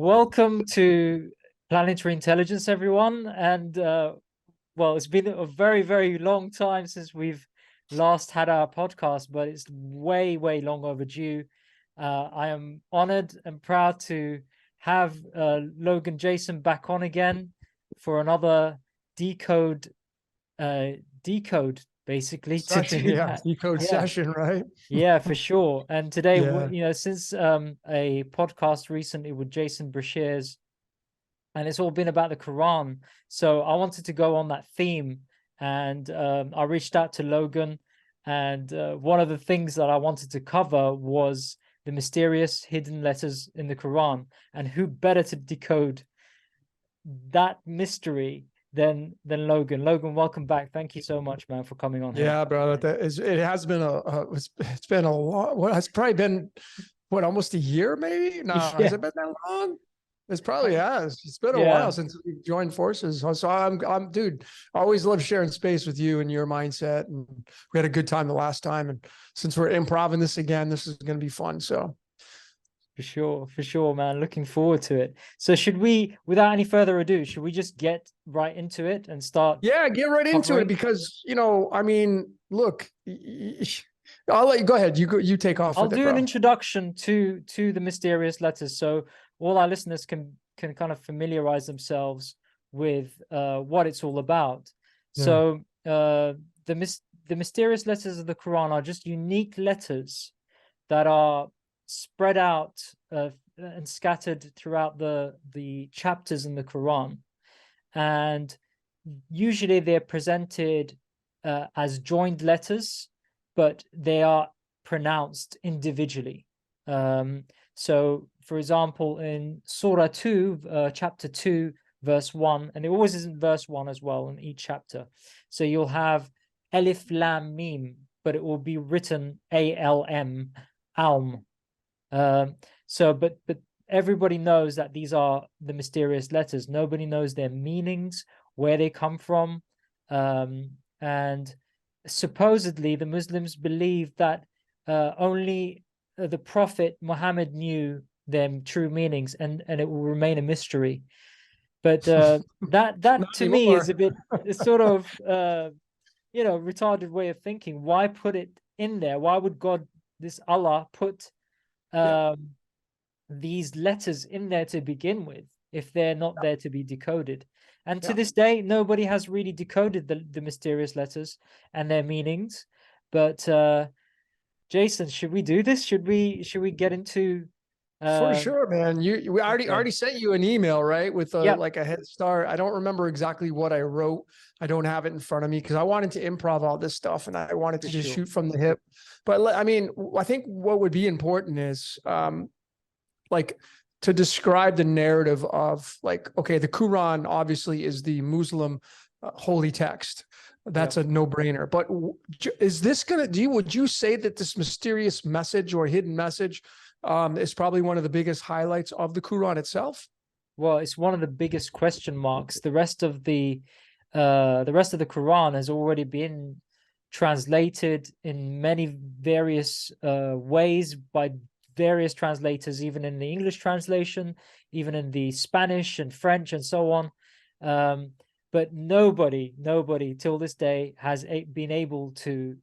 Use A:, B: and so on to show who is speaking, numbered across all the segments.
A: Welcome to Planetary Intelligence, everyone. And well, it's been a very, very long time since we've last had our podcast, but it's way, way long overdue. I am honored and proud to have Logan Jayson back on again for another decode, decode basically to
B: Session,
A: do
B: yeah,
A: that.
B: decode
A: Yeah.
B: session, right?
A: Yeah, for sure. And today,
B: Yeah.
A: since a podcast recently with Jason Brashears, and it's all been about the Quran. So I wanted to go on that theme, and I reached out to Logan, and one of the things that I wanted to cover was the mysterious hidden letters in the Quran, and who better to decode that mystery than Logan. Logan, welcome back. Thank you so much, man, for coming on here.
B: Yeah, brother. It has been it's been a lot. What it's probably been almost a year, maybe? No, has
A: Yeah,
B: it been that long? It's probably has. It's been a while
A: yeah.
B: since we've joined forces. So I'm dude, I always love sharing space with you and your mindset. And we had a good time the last time. And since we're improvising this again, this is gonna be fun. So
A: For sure, man. Looking forward to it. So should we, without any further ado, should we just get right into it and start
B: yeah, get right into it
A: covering?
B: because I mean, look, I'll let you go ahead. You take off
A: I'll
B: with it,
A: do an
B: bro.
A: introduction to the mysterious letters, so all our listeners can kind of familiarize themselves with what it's all about.
B: Yeah.
A: So the mysterious letters of the Quran are just unique letters that are spread out and scattered throughout the chapters in the Quran, and usually they're presented as joined letters, but they are pronounced individually. So, for example, in Surah 2, chapter 2, verse 1, and it always is in verse 1 as well in each chapter. So you'll have Alif Lam Mim, but it will be written ALM, Alm. But everybody knows that these are the mysterious letters. Nobody knows their meanings, where they come from, and supposedly the Muslims believe that only the Prophet Muhammad knew their true meanings, and it will remain a mystery. But that
B: Not
A: to me is
B: anymore.
A: a bit, it's sort of retarded way of thinking. Why put it in there? Why would God, this Allah, put
B: Yeah.
A: um, these letters in there to begin with if they're not there to be decoded? And to
B: Yeah.
A: this day, nobody has really decoded the mysterious letters and their meanings. But Jason, should we do this? Should we get into
B: For
A: uh
B: sure, man. We
A: okay.
B: already sent you an email, right? With a
A: Yep,
B: like a head start. I don't remember exactly what I wrote. I don't have it in front of me because I wanted to improv all this stuff and I wanted
A: for
B: to just
A: sure.
B: shoot from the hip. But I mean, I think what would be important is like to describe the narrative of like, okay, the Quran obviously is the Muslim holy text. That's
A: Yep.
B: a no-brainer. But is this gonna would you say that this mysterious message or hidden message is probably one of the biggest highlights of the Quran itself?
A: Well, it's one of the biggest question marks. The rest of the Quran has already been translated in many various ways by various translators, even in the English translation, even in the Spanish and French and so on. But nobody till this day has been able to,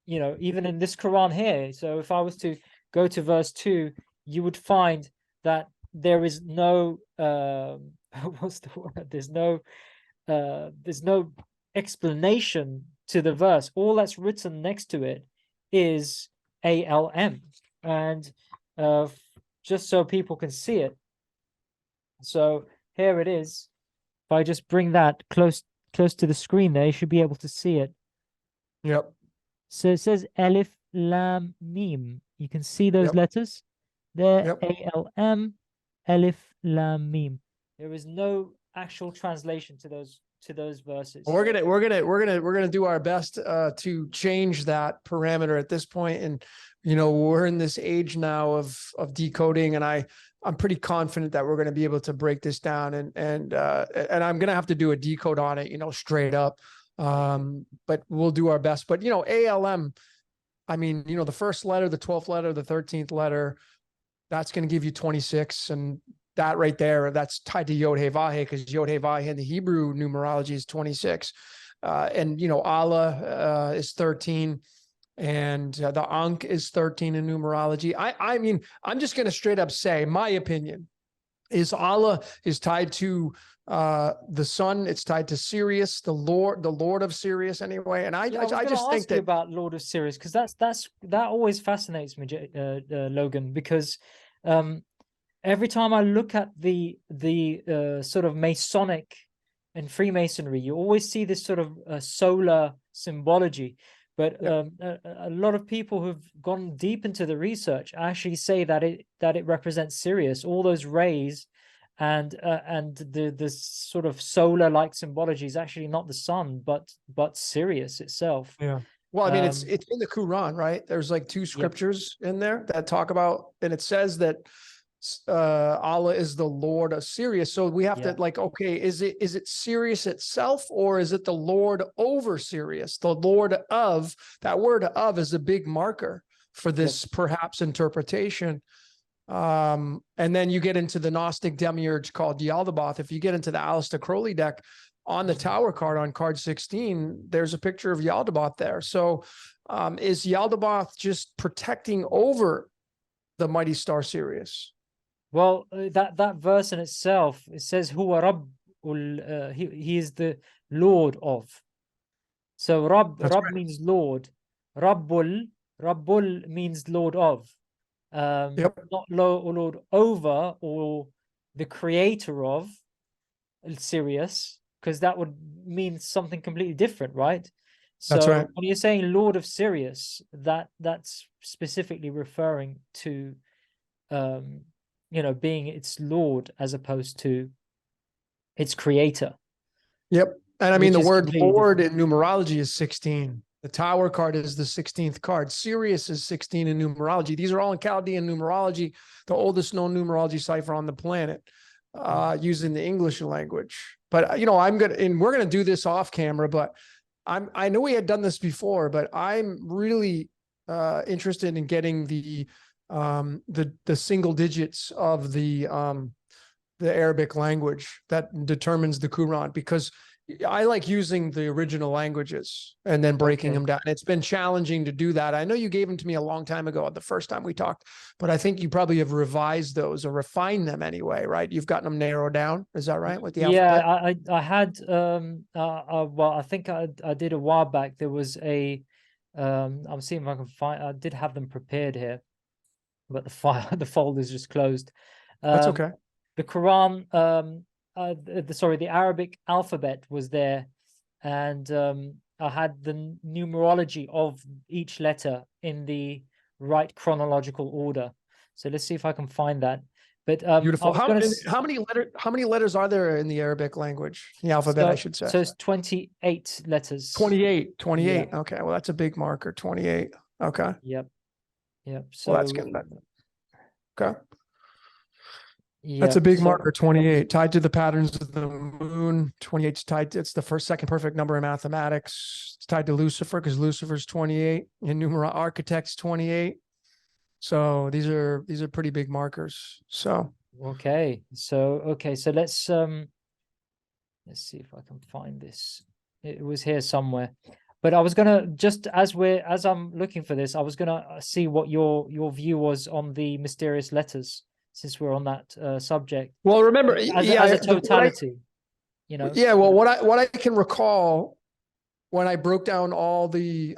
A: even in this Quran here. So if I was to go to verse 2, you would find that there is no what's the word? There's no explanation to the verse. All that's written next to it is ALM, and uh, just so people can see it. So here it is. If I just bring that close to the screen, there you should be able to see it.
B: Yep.
A: So it says Alif Lam Mim. You can see those
B: Yep.
A: letters there,
B: Yep.
A: ALM, Alif Lam Mim. There is no actual translation to those verses.
B: We're gonna do our best to change that parameter at this point. And we're in this age now of decoding, and I'm pretty confident that we're gonna be able to break this down, and I'm gonna have to do a decode on it, straight up. But we'll do our best. But ALM, I mean, the first letter, the 12th letter, the 13th letter, that's going to give you 26. And that right there, that's tied to Yod He Vav He, because Yod He Vav He in the Hebrew numerology is 26. And, you know, Allah is 13. And the Ankh is 13 in numerology. I mean, I'm just going to straight up say, my opinion is Allah is tied to the sun. It's tied to Sirius, the Lord of Sirius anyway. And I
A: Yeah, I was
B: I
A: going to
B: just think
A: ask you
B: that,
A: about Lord of Sirius, because that always fascinates me, Logan, because every time I look at the sort of Masonic and Freemasonry, you always see this sort of solar symbology. But
B: Yep.
A: a lot of people who've gone deep into the research actually say that it represents Sirius, all those rays, and the sort of solar-like symbology is actually not the sun, but Sirius itself.
B: yeah. Well, I mean, it's
A: Um,
B: in the Quran, right? There's like two
A: yep,
B: scriptures in there that talk about, and it says that Allah is the Lord of Sirius. So we have to
A: yeah,
B: like, okay, is it Sirius itself, or is it the Lord over Sirius? The Lord of, that word of is a big marker for
A: yep.
B: this perhaps interpretation. And then you get into the Gnostic demiurge called Yaldabaoth. If you get into the Aleister Crowley deck on the Tower card on card 16, there's a picture of Yaldabaoth there. So is Yaldabaoth just protecting over the mighty star Sirius?
A: Well, that verse in itself, it says Huwa Rabbul, he is the Lord of. So
B: That's
A: Rab
B: right.
A: means Lord. Rabbul means Lord of.
B: Yep.
A: Not Lord over or the creator of Sirius, because that would mean something completely different, right?
B: That's right.
A: So when you're saying Lord of Sirius, that's specifically referring to um, being its Lord as opposed to its creator,
B: Yep. And I mean,
A: which
B: the
A: is
B: word
A: completely
B: Lord
A: different.
B: in numerology is 16. The Tower card is the 16th card. Sirius is 16 in numerology. These are all in Chaldean numerology, the oldest known numerology cipher on the planet, using the English language. But, you know, we're going to do this off camera, but I know we had done this before, but I'm really interested in getting the single digits of the Arabic language that determines the Quran, because I like using the original languages and then breaking
A: Okay.
B: them down. It's been challenging to do that. I know you gave them to me a long time ago, the first time we talked, but I think you probably have revised those or refined them anyway, right? You've gotten them narrowed down. Is that right? With the
A: Yeah,
B: alphabet?
A: I had well, I think I did a while back. There was a I'm seeing if I can find. I did have them prepared here, but the file the folder's just closed.
B: That's
A: Um,
B: okay.
A: the Quran, the Arabic alphabet was there, and I had the numerology of each letter in the right chronological order. So let's see if I can find that. But I
B: Beautiful.
A: was going to
B: How many letters are there in the Arabic language? The alphabet, I
A: so
B: should say.
A: so it's 28 letters.
B: 28.
A: Yeah.
B: 28. Okay. Well, that's a big marker. 28. Okay.
A: Yep. Yep.
B: Well, that's
A: So
B: getting that. Okay. That's a
A: yep.
B: big
A: So
B: marker, 28, tied to the patterns of the moon. 28 is tied to, it's the second perfect number in mathematics. It's tied to Lucifer because Lucifer's 28. In numeral architects, 28. So these are pretty big markers. So
A: okay. So let's see if I can find this. It was here somewhere. But I was gonna just as I'm looking for this, I was gonna see what your view was on the mysterious letters, since we're on that subject,
B: well, remember,
A: as
B: yeah,
A: a totality, you know.
B: yeah, well, what I can recall when I broke down all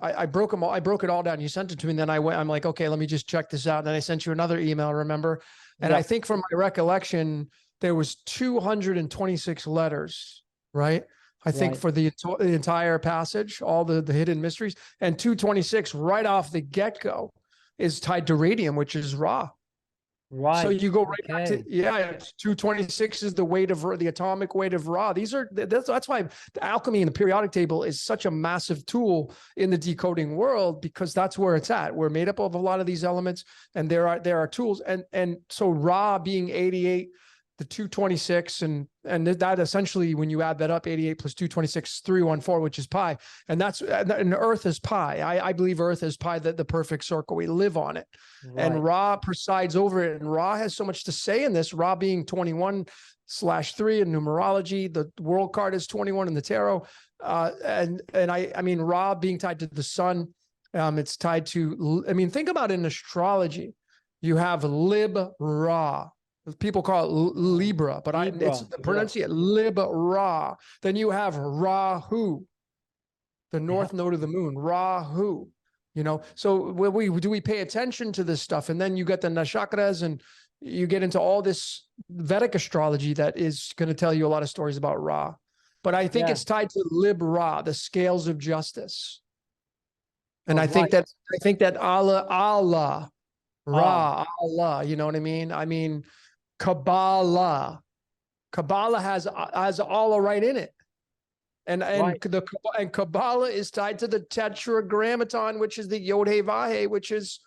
B: I broke them all, I broke it all down. You sent it to me, and then I'm like, okay, let me just check this out. And then I sent you another email, remember? And I
A: Yeah,
B: think from my recollection, there was 226 letters, right? I think
A: right,
B: for the entire passage, all the hidden mysteries, and 226 right off the get-go is tied to radium, which is Ra. So
A: right.
B: you go right back to,
A: Okay.
B: yeah, 226 is the weight of the atomic weight of Ra. That's why the alchemy and the periodic table is such a massive tool in the decoding world, because that's where it's at. We're made up of a lot of these elements, and there are tools. And so Ra being 88, the 226, and that essentially, when you add that up, 88 plus 226, 314, which is pi. And Earth is pi. I believe Earth is pi, the perfect circle. We live on it.
A: Right.
B: And Ra presides over it. And Ra has so much to say in this. Ra being 21/3 in numerology. The world card is 21 in the tarot. And I mean, Ra being tied to the sun. It's tied to, I mean, think about it in astrology. You have Lib Ra. People call it Libra, but it's the pronunciation Lib-Ra. Then you have Rahu, the north node of the moon, Rahu. You know, so we pay attention to this stuff, and then you get the nakshatras, and you get into all this Vedic astrology that is going to tell you a lot of stories about Ra. But I think it's tied to Lib-Ra, the scales of justice. And I think that Allah, Ra, Allah, you know what I mean? I mean, Kabbalah has Allah right in it, and Kabbalah is tied to the Tetragrammaton, which is the Yod He Vav He, which is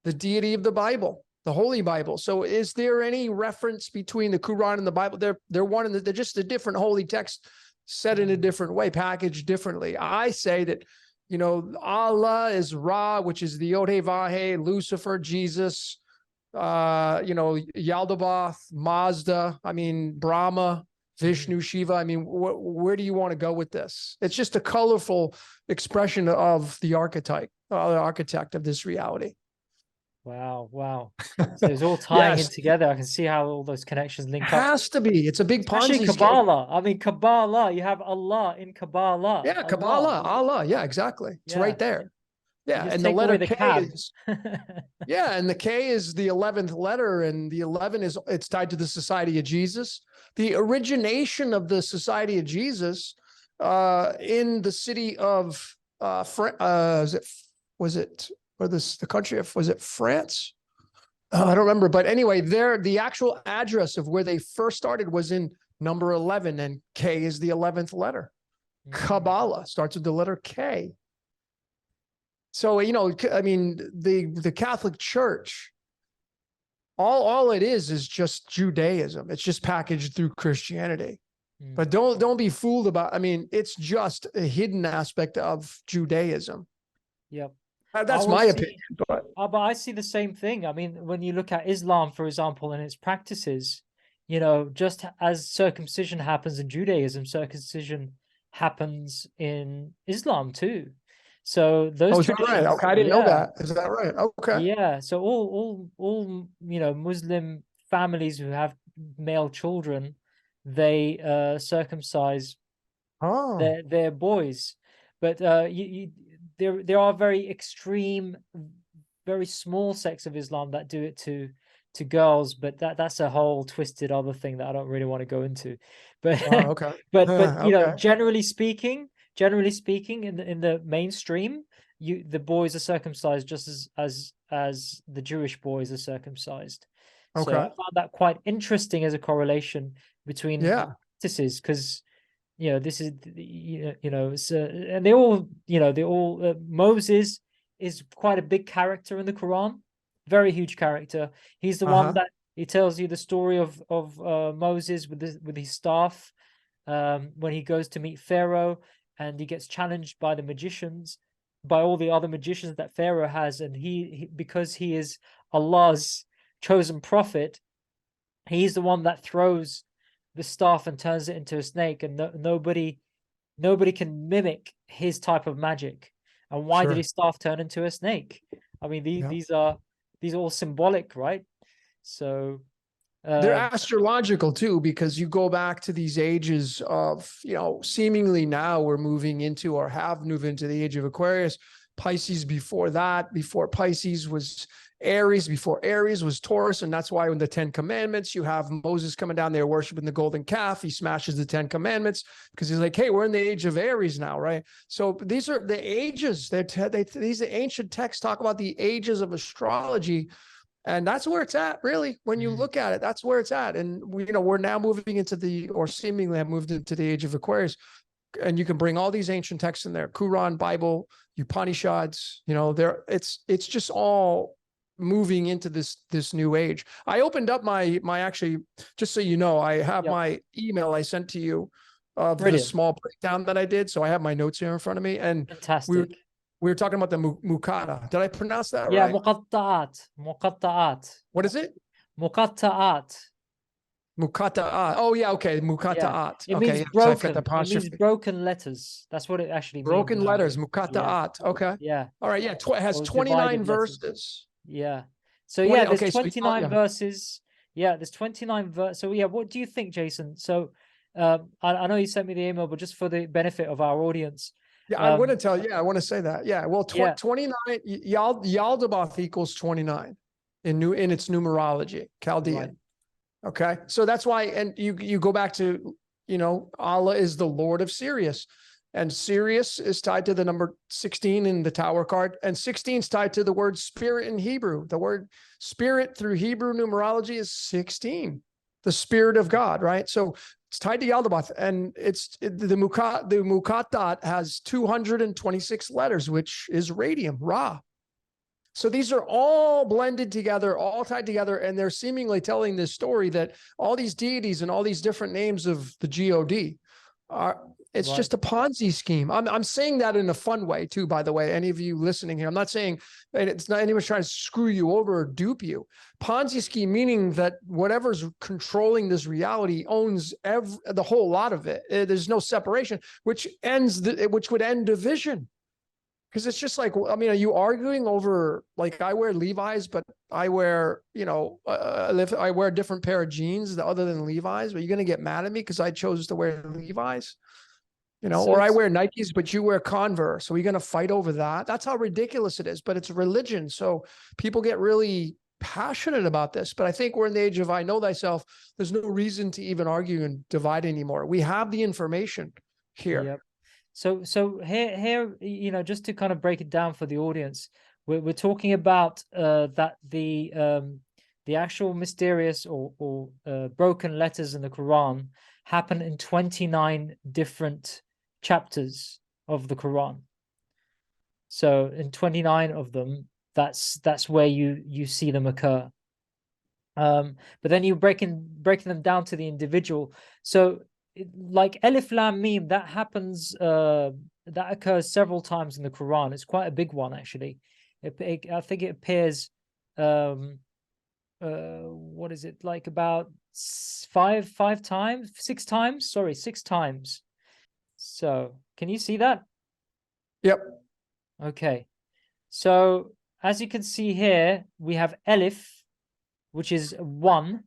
B: the deity of the Bible, the Holy Bible. So, is there any reference between the Quran and the Bible? They're one and they're just a different holy text said in a different way, packaged differently. I say that, you know, Allah is Ra, which is the Yod He Vav He, Lucifer, Jesus. You know, Yaldabaoth, Mazda, I mean, Brahma, Vishnu, Shiva. I mean, where do you want to go with this? It's just a colorful expression of the archetype, the architect of this reality.
A: Wow. Wow. So it's all tying in together. I can see how all those connections link up.
B: Has to be. It's a big Ponzi
A: Kabbalah. I mean, Kabbalah, you have Allah in Kabbalah.
B: Yeah, Kabbalah, Allah. Yeah, exactly. It's right there. Yeah, and the letter K is, yeah, and the K is the 11th letter, and the 11 it's tied to the Society of Jesus. The origination of the Society of Jesus in the city of the country of, was it France? I don't remember, but anyway, the actual address of where they first started was in number 11, and K is the 11th letter. Kabbalah starts with the letter K. So, you know, I mean, the Catholic Church, all it is just Judaism. It's just packaged through Christianity. But don't be fooled about, I mean, it's just a hidden aspect of Judaism.
A: Yep.
B: That's my opinion. But
A: I see the same thing. I mean, when you look at Islam, for example, and its practices, you know, just as circumcision happens in Judaism, circumcision happens in Islam too. So those
B: right. Okay, I didn't know that. Is that right? Okay.
A: Yeah. So all you know, Muslim families who have male children, they circumcise their boys. But there are very extreme, very small sects of Islam that do it to girls, but that's a whole twisted other thing that I don't really want to go into. But but you know, generally speaking, in the mainstream, the boys are circumcised just as the Jewish boys are circumcised. So I found that quite interesting as a correlation between practices, because you know, this is and they all Moses is quite a big character in the Quran, very huge character. He's the one that he tells you the story of Moses with his staff when he goes to meet Pharaoh. And he gets challenged by the magicians, by all the other magicians that Pharaoh has. And he because he is Allah's chosen prophet, he's the one that throws the staff and turns it into a snake. And nobody can mimic his type of magic. And why did his staff turn into a snake? I mean, these are all symbolic, right? So
B: they're astrological too, because you go back to these ages of, you know, seemingly now we're moving into or have moved into the age of Aquarius. Pisces before that, before Pisces was Aries, before Aries was Taurus. And that's why in the 10 Commandments, you have Moses coming down there worshiping the golden calf. He smashes the 10 Commandments because he's like, hey, we're in the age of Aries now, right? So these are the ages these ancient texts talk about the ages of astrology. And that's where it's at, really. When you look at it, that's where it's at. And we're now moving into or seemingly have moved into the age of Aquarius. And you can bring all these ancient texts in there: Quran, Bible, Upanishads. You know, it's just all moving into this new age. I opened up my actually, just so you know, I have my email I sent to you of the small breakdown that I did. So I have my notes here in front of me, and
A: Fantastic.
B: we were talking about the mukata. Did I pronounce that right?
A: Yeah, muqatta'at.
B: What is it?
A: Muqatta'at.
B: Mukata'at. Oh yeah, okay. Mukata'at.
A: It
B: okay,
A: means broken.
B: It
A: means broken letters. That's what it actually means.
B: Broken letters. Mukata'at. Okay.
A: Yeah.
B: All right. Yeah. It has 29 verses.
A: Yeah. So yeah, there's 29 verses. Yeah, there's 29 verses. So yeah, what do you think, Jason? So I know you sent me the email, but just for the benefit of our audience.
B: Yeah, I'm going to tell you. I want to say that. Yeah. Well, 29 Yaldabaoth equals 29 in its numerology, Chaldean. Right. Okay. So that's why, and you go back to, Allah is the Lord of Sirius, and Sirius is tied to the number 16 in the Tower card, and 16 is tied to the word spirit in Hebrew. The word spirit through Hebrew numerology is 16, the spirit of God, right? So it's tied to Yaldabaoth, and the Muqatta'at has 226 letters, which is radium, Ra. So these are all blended together, all tied together, and they're seemingly telling this story that all these deities and all these different names of the God it's just a Ponzi scheme. I'm saying that in a fun way too, by the way. Any of you listening here, I'm not saying, and it's not anyone's trying to screw you over or dupe you. Ponzi scheme meaning that whatever's controlling this reality owns the whole lot of it. There's no separation, which would end division. Because it's just like, I mean, are you arguing over, like, I wear Levi's, but I wear, I wear a different pair of jeans other than Levi's? Are you going to get mad at me because I chose to wear Levi's? Or I wear Nikes, but you wear Converse. So are we going to fight over that? That's how ridiculous it is. But it's religion. So people get really passionate about this. But I think we're in the age of I know thyself. There's no reason to even argue and divide anymore. We have the information here.
A: Yep. So here, just to kind of break it down for the audience, we're talking about that the actual mysterious or broken letters in the Quran happen in 29 different chapters of the Quran. So in 29 of them, that's where you see them occur. But then you breaking them down to the individual. So like Alif Lam Mim, that happens, that occurs several times in the Quran. It's quite a big one, actually. I think it appears, what is it, like about six times? Sorry, 6 times. So can you see that?
B: Yep.
A: Okay. So as you can see here, we have Alif, which is 1.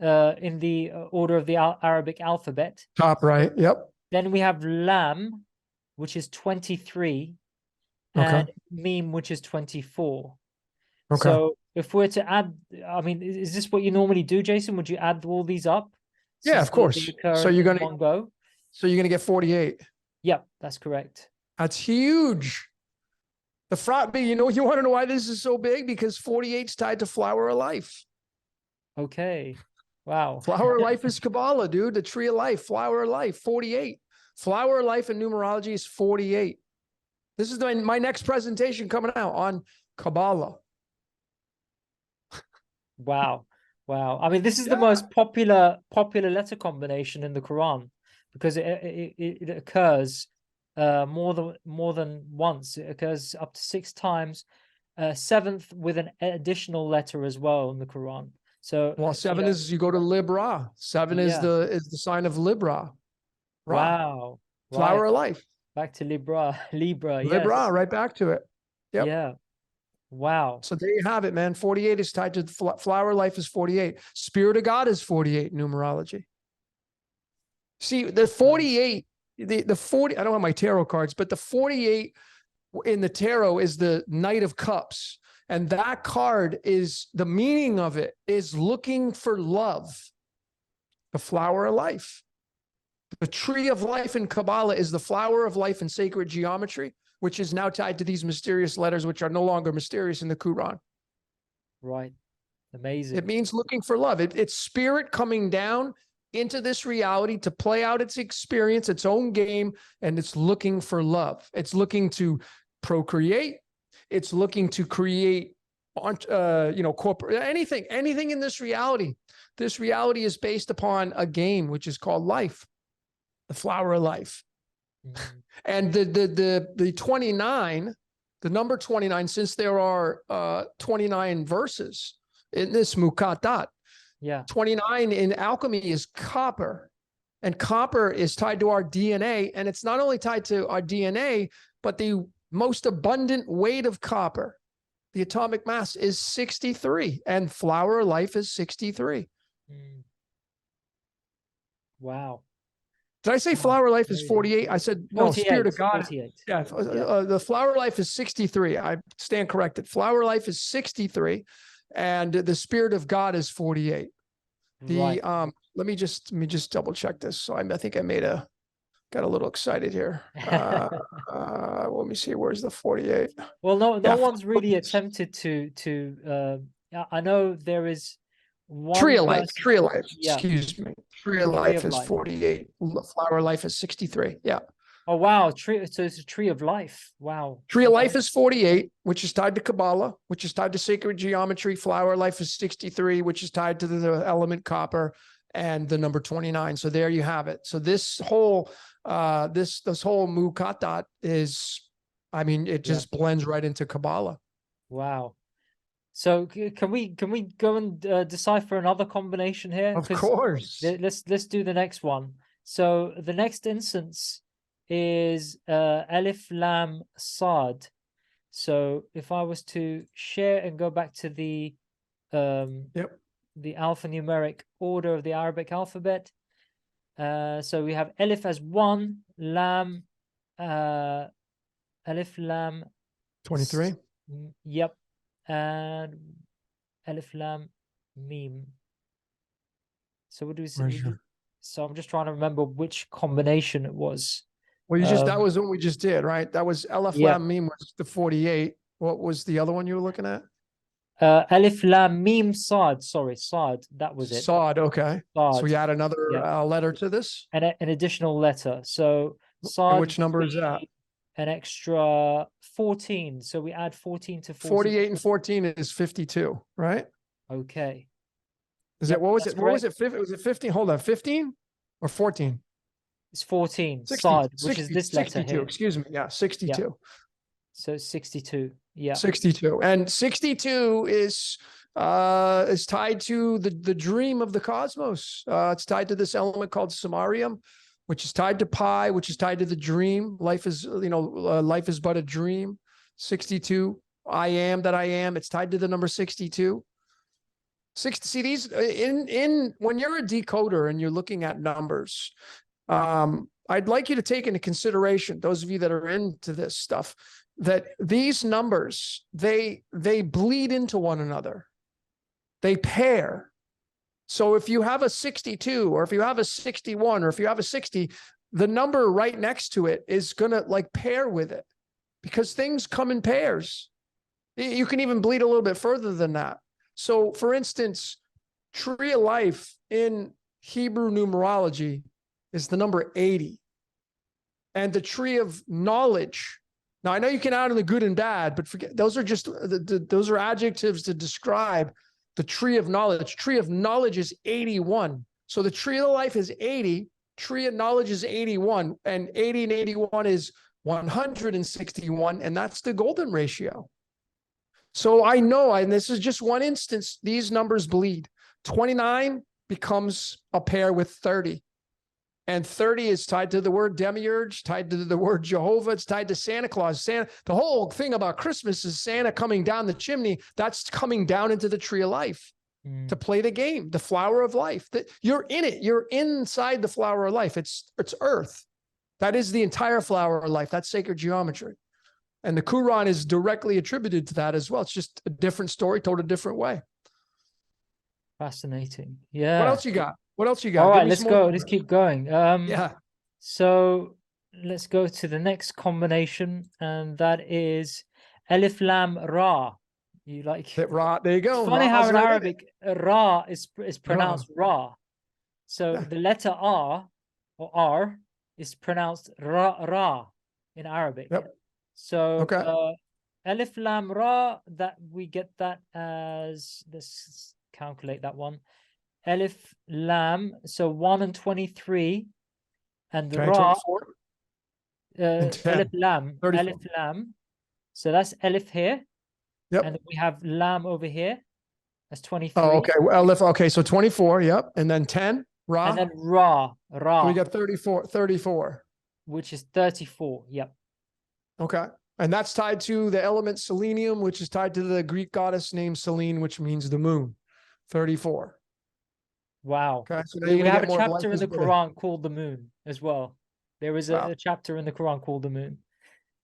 A: In the order of the Arabic alphabet.
B: Top right, yep.
A: Then we have Lam, which is 23, and Meme, which is 24. Okay. So if we're to add, I mean, is this what you normally do, Jason? Would you add all these up?
B: Yeah, of course. So you're gonna get 48.
A: Yep, that's correct.
B: That's huge. You want to know why this is so big? Because 48 is tied to Flower of Life.
A: Okay. Wow.
B: Flower of Life is Kabbalah, dude. The tree of life, flower of life, 48. Flower of life in numerology is 48. This is my next presentation coming out on Kabbalah.
A: Wow. I mean, this is the most popular letter combination in the Quran because it occurs more than once. It occurs up to 6 times, 7th with an additional letter as well in the Quran. So
B: 7 is, you go to Libra. 7 is the sign of Libra.
A: Wow.
B: Flower of life.
A: Back to Libra.
B: Libra, right back to it. Yep.
A: Yeah. Wow.
B: So there you have it, man. 48 is tied to flower of life is 48. Spirit of God is 48 numerology. See, the 48, the 40, I don't have my tarot cards, but the 48 in the tarot is the Knight of Cups. And that card is, the meaning of it is looking for love, the flower of life. The tree of life in Kabbalah is the flower of life in sacred geometry, which is now tied to these mysterious letters, which are no longer mysterious in the Quran.
A: Right. Amazing.
B: It means looking for love. It's spirit coming down into this reality to play out its experience, its own game, and it's looking for love. It's looking to procreate. It's looking to create corporate, anything in this reality. This reality is based upon a game, which is called life, the flower of life. And the 29, the number 29, since there are 29 verses in this mukatat, 29 in alchemy is copper. And copper is tied to our DNA. And it's not only tied to our DNA, but the most abundant weight of copper, the atomic mass, is 63. And flower of life is 63.
A: Wow.
B: Did I say flower of life is 48? I said, no, spirit of God.
A: 48.
B: Yeah. The flower of life is 63. I stand corrected. Flower of life is 63. And the spirit of God is 48.
A: Right.
B: Let me just double check this. So I think I got a little excited here. Let me see. Where's the 48?
A: Well, no one's really attempted to. I know there is one
B: tree of life.
A: Yeah.
B: Excuse me. Tree of life is 48. Flower of life is 63. Yeah.
A: Oh wow, so it's a tree of life. Wow.
B: Tree of life is 48, which is tied to Kabbalah, which is tied to sacred geometry. Flower of life is 63, which is tied to the element copper and the number 29. So there you have it. So this whole this whole mukatat is, I mean, it just blends right into Kabbalah.
A: Wow. So can we go and decipher another combination here?
B: Of course.
A: Let's do the next one. So the next instance is Alif Lam Sad. So if I was to share and go back to the alphanumeric order of the Arabic alphabet, so we have Alif as 1, Lam, Alif Lam
B: 23.
A: Yep, and Alif Lam Mim. So what do we say? So I'm just trying to remember which combination it was.
B: Well, that was what we just did, right? That was Alif Lam Mim was the 48. What was the other one you were looking at?
A: Alif Lam Mim Sad. Sorry, Sad. That was it.
B: Sad. Okay.
A: Sad.
B: So we add another letter to this,
A: and an additional letter. So Sad.
B: And which number is that?
A: An extra 14. So we add 14 to 14.
B: 48 and 14 is 52, right?
A: Okay.
B: Is it, what was it? What was it? Was it 15? Hold on, 15 or 14?
A: It's 14.
B: 60,
A: Sad, which
B: 60,
A: is this letter
B: 62,
A: here.
B: excuse me. Yeah, 62.
A: Yeah. So 62. Yeah.
B: 62. And 62 is tied to the dream of the cosmos. It's tied to this element called samarium, which is tied to pi, which is tied to the dream. Life is, life is but a dream. 62. I am that I am. It's tied to the number 62. See these when you're a decoder and you're looking at numbers, I'd like you to take into consideration, those of you that are into this stuff, that these numbers, they bleed into one another. They pair. So if you have a 62 or if you have a 61 or if you have a 60, the number right next to it is going to like pair with it because things come in pairs. You can even bleed a little bit further than that. So for instance, tree of life in Hebrew numerology is the number 80. And the tree of knowledge. Now I know you can add in the good and bad, but forget, those are just, those are adjectives to describe the tree of knowledge. Tree of knowledge is 81. So the tree of life is 80. Tree of knowledge is 81. And 80 and 81 is 161. And that's the golden ratio. So I know, and this is just one instance, these numbers bleed. 29 becomes a pair with 30. And 30 is tied to the word demiurge, tied to the word Jehovah. It's tied to Santa Claus. The whole thing about Christmas is Santa coming down the chimney. That's coming down into the tree of life to play the game, the flower of life. That you're in it. You're inside the flower of life. It's earth. That is the entire flower of life. That's sacred geometry. And the Quran is directly attributed to that as well. It's just a different story told a different way.
A: Fascinating. Yeah.
B: What else you got? What else you got?
A: All right, let's go. Let's keep going.
B: Yeah.
A: So let's go to the next combination, and that is Alif Lam Ra. You like
B: Ra? There you go.
A: It's funny how in Arabic Ra is pronounced Ra. So the letter R or R is pronounced Ra in Arabic.
B: Yep.
A: So Alif Lam Ra, that we get that as, let's calculate that one. Alif Lam, so 1 and 23, and
B: Okay,
A: Ra,
B: 24 and 10,
A: Alif Lam,
B: 34.
A: Alif Lam. So that's Alif here,
B: Yep.
A: and then we have Lam over here. That's
B: Oh,
A: 23.
B: okay. Well, okay, so 24, yep. And then 10, Ra.
A: And then Ra,
B: So we got 34.
A: which is 34. Yep.
B: Okay. And that's tied to the element selenium, which is tied to the Greek goddess named Selene, which means the moon. 34.
A: Wow.
B: Okay. So now
A: We
B: you're gonna
A: have
B: get
A: a
B: more
A: chapter in the
B: blank as
A: Quran called the moon as well. There is
B: Wow.
A: a chapter in the Quran called the moon.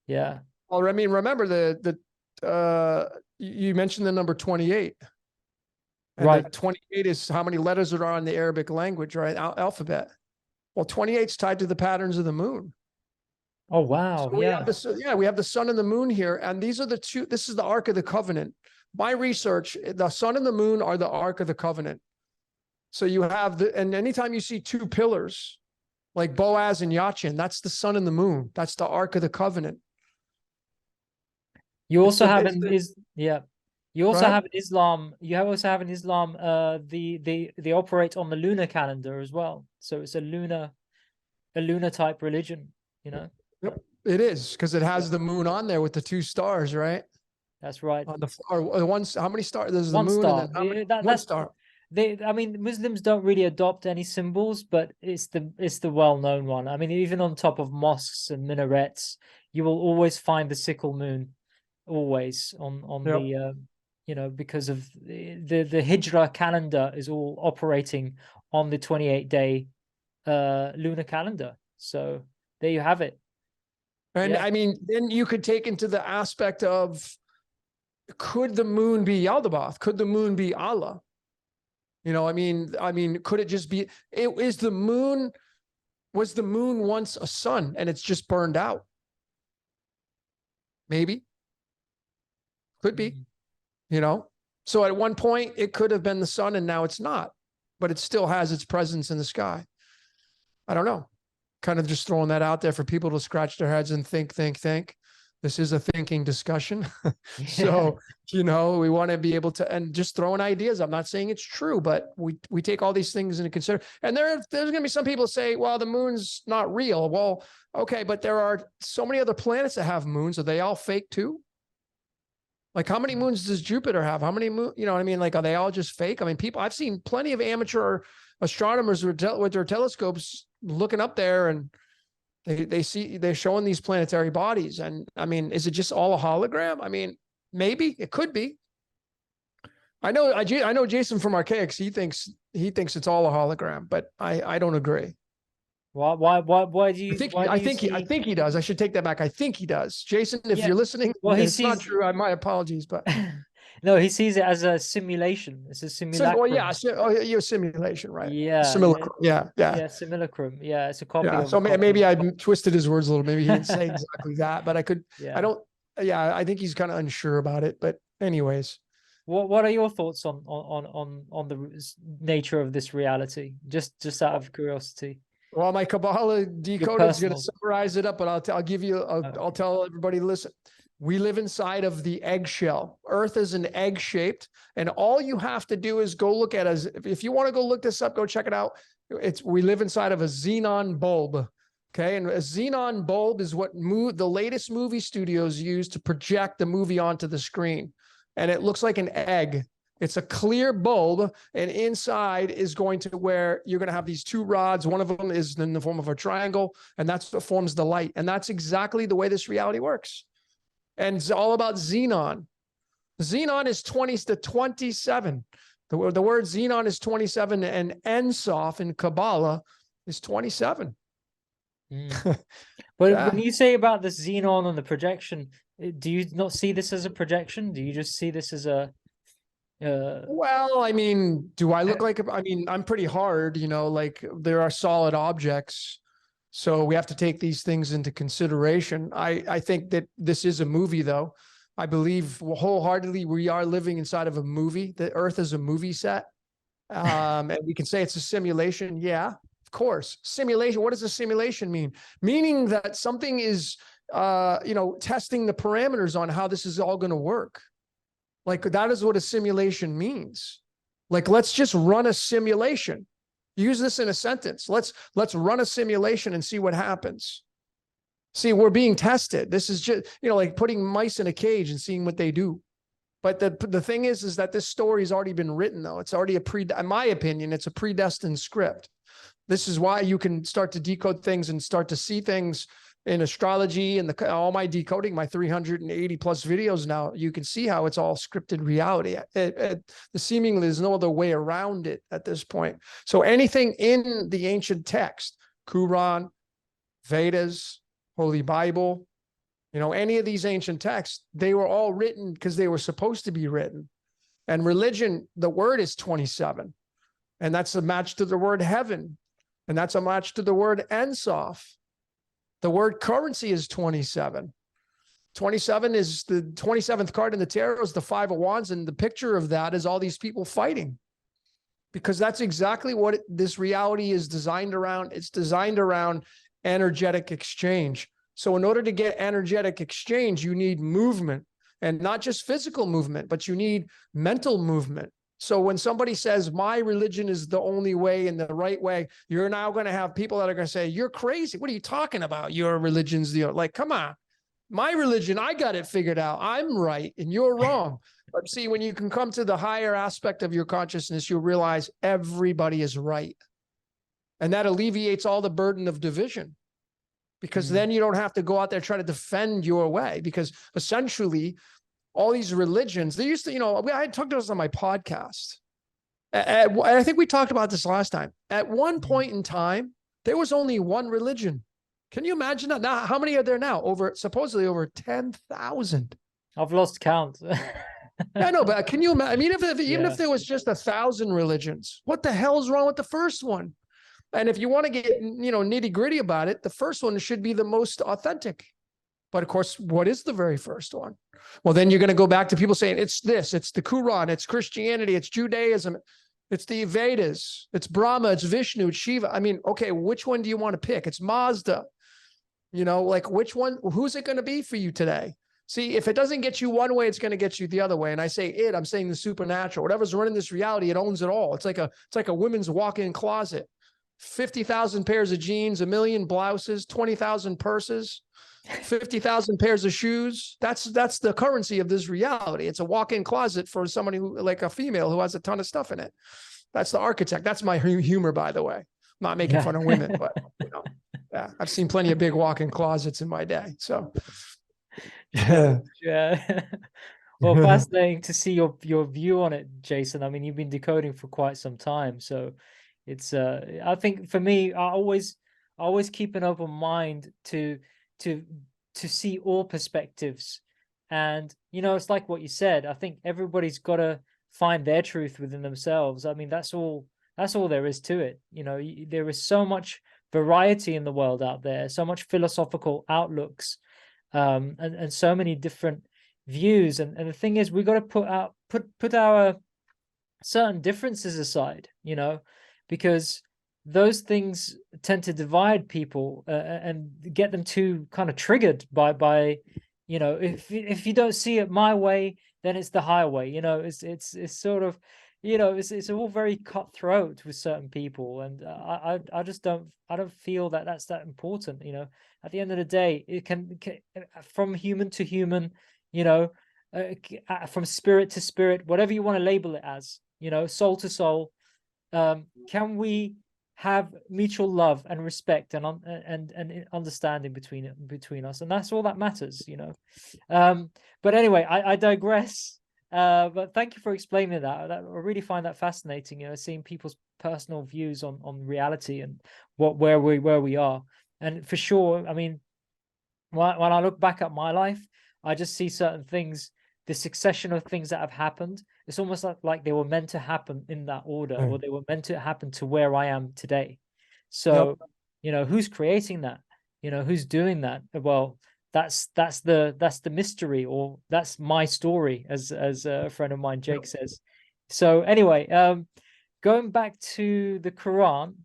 A: Yeah.
B: Well, I mean, remember you mentioned the number 28. And
A: Right.
B: the 28 is how many letters there are in the Arabic language, right? Alphabet. Well, 28 is tied to the patterns of the moon.
A: Oh, wow.
B: So we
A: Yeah.
B: have this, we have the sun and the moon here, and these are the two. This is the Ark of the Covenant. My research, the sun and the moon are the Ark of the Covenant. So you have and anytime you see two pillars, like Boaz and Yachin, that's the sun and the moon. That's the Ark of the Covenant.
A: You also have
B: Go
A: You also
B: ahead.
A: have in Islam. You also have in Islam. They operate on the lunar calendar as well. So it's a lunar type religion. You know.
B: Yep, it is because it has the moon on there with the two stars, right?
A: That's right.
B: On the or one. How many stars? There's the
A: One
B: moon,
A: star.
B: and then how many? One
A: That's
B: star.
A: I mean, Muslims don't really adopt any symbols, but it's the well-known one. I mean, even on top of mosques and minarets, you will always find the sickle moon, always on
B: Yep.
A: the you know, because of the Hijra calendar is all operating on the 28-day lunar calendar. So there you have it.
B: And
A: Yeah.
B: I mean, then you could take into the aspect of, could the moon be Yaldabaoth? Could the moon be Allah? You know, I mean, could it just be? Was the moon once a sun and it's just burned out? Maybe. Could be. You know, so at one point it could have been the sun and now it's not, but it still has its presence in the sky. I don't know. Kind of just throwing that out there for people to scratch their heads and think. This is a thinking discussion. So, you know, we want to be able to, and just throwing ideas. I'm not saying it's true, but we take all these things into consideration. And there's going to be some people say, well, the moon's not real. Well, okay, but there are so many other planets that have moons. Are they all fake too? Like, how many moons does Jupiter have? How many moon? You know what I mean? Like, are they all just fake? I mean, I've seen plenty of amateur astronomers with their telescopes looking up there, and they're showing these planetary bodies. And I mean, is it just all a hologram? I mean, maybe it could be. I know Jason from Archaics. He thinks it's all a hologram, but I don't agree.
A: Why do you?
B: I think he does. I should take that back. I think he does. Jason, if
A: Yeah.
B: you're listening,
A: Well,
B: it's not true. My apologies, but
A: no, he sees it as a simulation. It's a simulacrum.
B: Your simulation, right?
A: Yeah.
B: Simulacrum. Yeah.
A: Simulacrum. Yeah, it's a copy
B: Yeah.
A: of.
B: So maybe I twisted his words a little. Maybe he didn't say exactly that, but I could.
A: Yeah.
B: I don't. Yeah, I think he's kind of unsure about it. But anyways,
A: what are your thoughts on the nature of this reality? Just out of curiosity.
B: Well, my Kabbalah decode is going to summarize it up, but I'll give you. I'll tell everybody. Listen, we live inside of the eggshell. Earth is an egg shaped, and all you have to do is go look at us. If you want to go look this up, go check it out. We live inside of a xenon bulb. Okay, and a xenon bulb is what the latest movie studios use to project the movie onto the screen, and it looks like an egg. It's a clear bulb, and inside is going to where you're going to have these two rods. One of them is in the form of a triangle, and that's what forms the light. And that's exactly the way this reality works. And it's all about xenon. Xenon is 20 to 27. The word xenon is 27, and Ensof in Kabbalah is 27.
A: But when you say about the xenon and the projection, do you not see this as a projection? Do you just see this as a
B: well, I mean, do I look like, I mean, I'm pretty hard, you know, like there are solid objects. So we have to take these things into consideration. I think that this is a movie, though. I believe wholeheartedly we are living inside of a movie. The Earth is a movie set. And we can say it's a simulation. Yeah, of course. Simulation. What does a simulation mean? Meaning that something is testing the parameters on how this is all going to work. Like, that is what a simulation means. Like, let's just run a simulation. Use this in a sentence. Let's run a simulation and see what happens. See, we're being tested. This is just, like putting mice in a cage and seeing what they do. But the thing is that this story has already been written, though. It's already in my opinion, it's a predestined script. This is why you can start to decode things and start to see things in astrology and all my decoding, my 380 plus videos now. You can see how it's all scripted reality. The seemingly there's no other way around it at this point. So anything in the ancient text, Quran, Vedas, Holy Bible, any of these ancient texts, they were all written because they were supposed to be written. And religion, the word is 27. And that's a match to the word heaven. And that's a match to the word Ensof. The word currency is 27. 27 is the 27th card in the tarot is the Five of Wands. And the picture of that is all these people fighting. Because that's exactly what this reality is designed around. It's designed around energetic exchange. So in order to get energetic exchange, you need movement, and not just physical movement, but you need mental movement. So when somebody says, my religion is the only way and the right way, you're now going to have people that are going to say, you're crazy. What are you talking about? Your religion's like, come on, my religion, I got it figured out. I'm right and you're wrong. But see, when you can come to the higher aspect of your consciousness, you'll realize everybody is right. And that alleviates all the burden of division. Because then you don't have to go out there trying to defend your way. Because essentially, all these religions, they used to, I talked about this on my podcast. I think we talked about this last time. At one point in time, there was only one religion. Can you imagine that? Now, how many are there now? Supposedly over 10,000.
A: I've lost count.
B: I know, but can you imagine? I mean, even if there was just 1,000 religions, what the hell is wrong with the first one? And if you want to get, nitty gritty about it, the first one should be the most authentic. But of course, what is the very first one? Well, then you're going to go back to people saying it's this, it's the Quran, it's Christianity, it's Judaism, it's the Vedas, it's Brahma, it's Vishnu, it's Shiva. I mean, okay, which one do you want to pick? It's Mazda. Like which one, who's it going to be for you today? See, if it doesn't get you one way, it's going to get you the other way. And I say I'm saying the supernatural. Whatever's running this reality, it owns it all. It's like a women's walk-in closet. 50,000 pairs of jeans, 1 million blouses, 20,000 purses, 50,000 pairs of shoes. That's the currency of this reality. It's a walk-in closet for somebody who, like a female who has a ton of stuff in it. That's the architect. That's my humor, by the way. I'm not making fun of women, but I've seen plenty of big walk-in closets in my day. So
A: yeah. Well, fascinating to see your view on it, Jason. I mean, you've been decoding for quite some time, so it's I think for me, I always keep an open mind to see all perspectives. And it's like what you said. I think everybody's got to find their truth within themselves. I mean, that's all there is to it. There is so much variety in the world out there, so much philosophical outlooks, and so many different views. And the thing is, we've got to put our certain differences aside, because those things tend to divide people and get them too kind of triggered by if you don't see it my way, then it's the highway. It's sort of, it's all very cutthroat with certain people, and I just don't feel that that's that important. At the end of the day, it can from human to human, from spirit to spirit, whatever you want to label it as, soul to soul. Can we have mutual love and respect and understanding between us? And that's all that matters, but anyway, I digress. But thank you for explaining that. I really find that fascinating, seeing people's personal views on reality and where we are. And for sure, I mean, when I look back at my life, I just see certain things, the succession of things that have happened. It's almost like they were meant to happen in that order, or they were meant to happen to where I am today. So, who's creating that? Who's doing that? Well, that's the mystery, or that's my story, as a friend of mine, Jake, says. So anyway, going back to the Quran,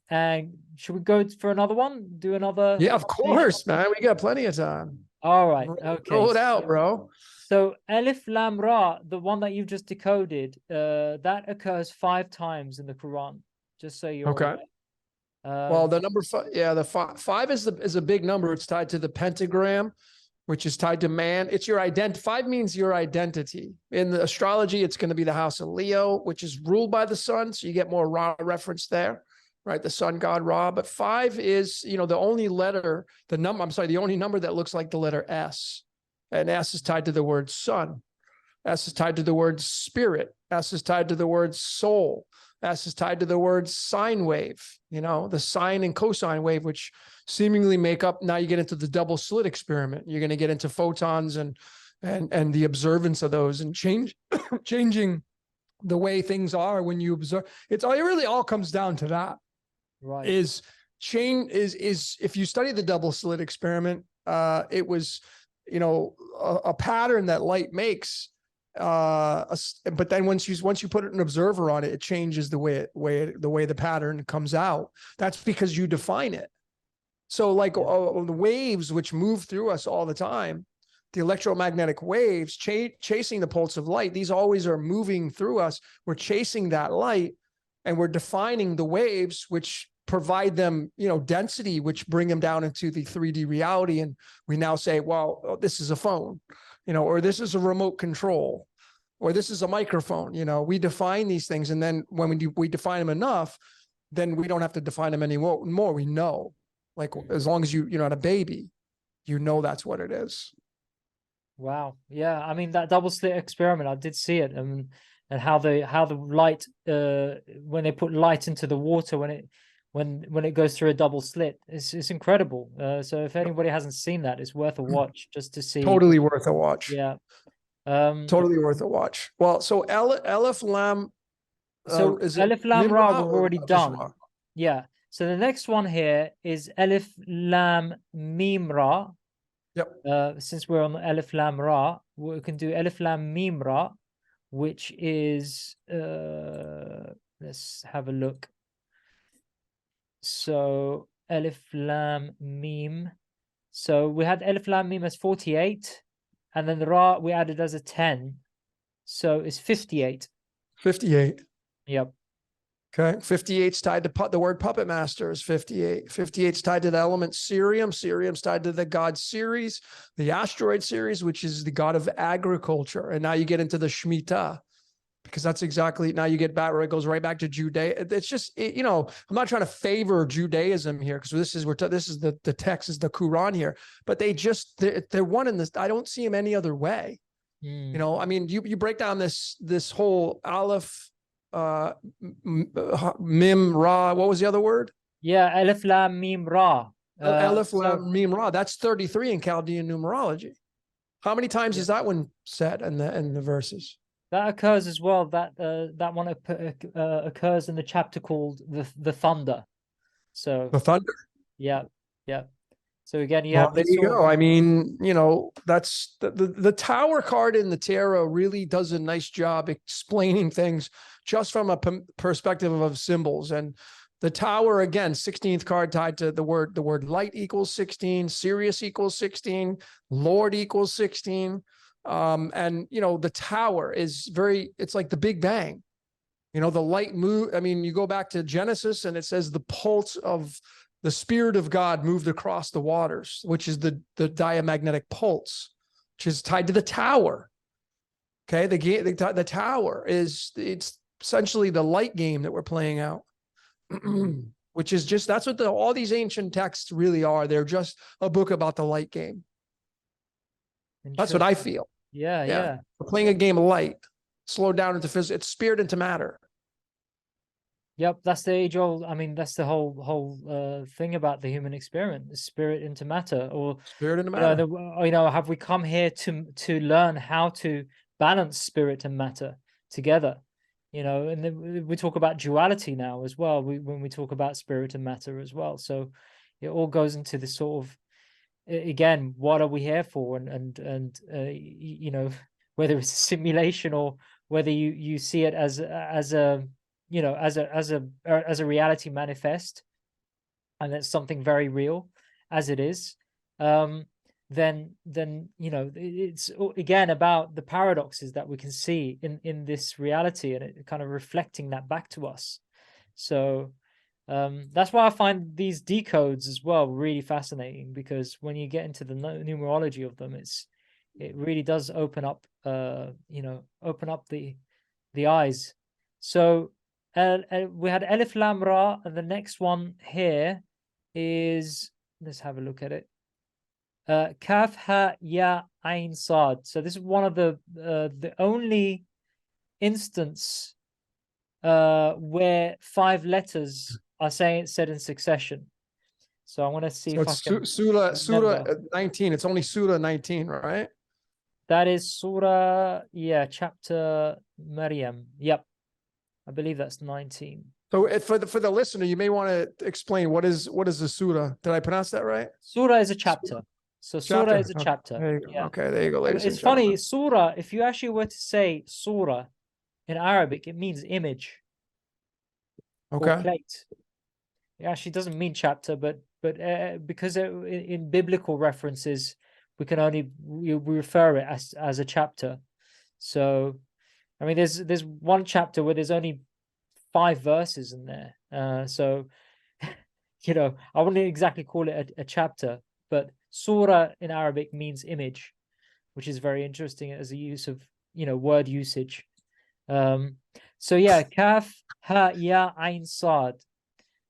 A: And should we go for another one? Do another
B: Yeah, of
A: combination?
B: course, man. We got plenty of time.
A: All right. Okay.
B: Roll it out, bro.
A: So Alif Lam Ra, the one that you've just decoded, that occurs 5 times in the Quran, just so you're
B: Okay.
A: aware.
B: Well, the number five, yeah, the five is a big number. It's tied to the pentagram, which is tied to man. It's your identity. 5 means your identity. In the astrology, it's going to be the house of Leo, which is ruled by the sun. So you get more Ra reference there, right? The sun god Ra. But 5 is, the only letter, the only number that looks like the letter S. And S is tied to the word sun. S is tied to the word spirit. S is tied to the word soul. S is tied to the word sine wave, the sine and cosine wave, which seemingly make up. Now you get into the double slit experiment. You're going to get into photons and the observance of those and changing the way things are when you observe. It really all comes down to that.
A: Right.
B: Is if you study the double slit experiment, it was, a pattern that light makes. But then once you put an observer on it, it changes the way the pattern comes out. That's because you define it. So like the waves which move through us all the time, the electromagnetic waves chasing the pulse of light, these always are moving through us. We're chasing that light and we're defining the waves which provide them, density, which bring them down into the 3D reality. And we now say, well, this is a phone, or this is a remote control, or this is a microphone. We define these things. And then when we define them enough, then we don't have to define them anymore. We know, like, as long as you're not a baby, that's what it is.
A: Wow. Yeah. I mean, that double slit experiment, I did see it, and how the light, when they put light into the water, when it goes through a double slit, it's incredible. So if anybody hasn't seen that, it's worth a watch just to see.
B: Totally worth a watch.
A: Yeah.
B: Totally worth a watch. Well, so Aleph Lam.
A: So
B: is it
A: Alif Lam Ra
B: Mimra
A: we've
B: or
A: already
B: just
A: done.
B: Ra?
A: Yeah. So the next one here is Alif Lam Mim Ra.
B: Yep.
A: Since we're on Alif Lam Ra, we can do Alif Lam Mim Ra, which is let's have a look. So Alif Lam Mim. So we had Alif Lam Mim as 48, and then the Ra we added as a 10. So it's 58.
B: 58.
A: Yep.
B: Okay. 58's tied to the word puppet master is 58. 58's tied to the element Cerium. Cerium's tied to the god Ceres, the asteroid Ceres, which is the god of agriculture. And now you get into the Shemitah, because that's exactly, now you get back where it goes right back to Judea. It's just, I'm not trying to favor Judaism here, because this is the text is the Quran here, but they're one in this. I don't see them any other way. I mean, you break down this whole Aleph, Mim, Ra. What was the other word?
A: Yeah, Alif Lam Mim Ra.
B: Aleph, Lam, Mim, Ra. That's 33 in Chaldean numerology. How many times is that one said in the verses?
A: That occurs as well. That one occurs in the chapter called the Thunder. So
B: The thunder.
A: yeah. So again, you
B: Well,
A: have
B: there
A: this
B: you go. I mean, that's the tower card in the tarot really does a nice job explaining things just from a perspective of symbols. And the tower, again, 16th card tied to the word light equals 16, Sirius equals 16, Lord equals 16. And the tower is it's like the Big Bang. The light move. I mean, you go back to Genesis and it says the pulse of the Spirit of God moved across the waters, which is the diamagnetic pulse, which is tied to the tower. Okay, the tower it's essentially the light game that we're playing out, which is that's what all these ancient texts really are. They're just a book about the light game. That's what I feel.
A: Yeah.
B: We're playing a game of light, slowed down into physics. It's spirit into matter.
A: Yep, that's the age old. I mean, that's the whole thing about the human experiment: the spirit into matter, or
B: spirit into matter.
A: Have we come here to learn how to balance spirit and matter together? And then we talk about duality now as well. When we talk about spirit and matter as well, so it all goes into this sort of, again, what are we here for, and whether it's a simulation or whether you see it as a as a reality manifest and it's something very real, as it is, then you know, it's again about the paradoxes that we can see in this reality, and it kind of reflecting that back to us. So that's why I find these decodes as well really fascinating, because when you get into the numerology of them, it really does open up you know, open up the eyes. So we had Alif Lam Ra, and the next one here is, let's have a look at it. Kaf Ha Ya Ain Sad. So this is one of the only instance where 5 letters are said in succession. So I want to see
B: So
A: if I
B: it's
A: can
B: Surah
A: remember.
B: 19. It's only Surah 19, right?
A: That is Surah, yeah, chapter Maryam. Yep, I believe that's 19.
B: So for the listener, you may want to explain what is the Surah. Did I pronounce that right?
A: Surah is a chapter. So Surah
B: Chapter.
A: is a
B: Okay.
A: chapter.
B: There you go.
A: Yeah.
B: Okay, there you go, ladies and
A: It's
B: gentlemen.
A: funny, Surah, if you actually were to say Surah in Arabic, it means image or
B: Okay.
A: plate. It actually doesn't mean chapter, but because in biblical references, we refer it as a chapter. So, I mean, there's one chapter where there's only 5 verses in there. So, you know, I wouldn't exactly call it a chapter, but surah in Arabic means image, which is very interesting as a use of, you know, word usage. So yeah, kaf ha ya ain sad.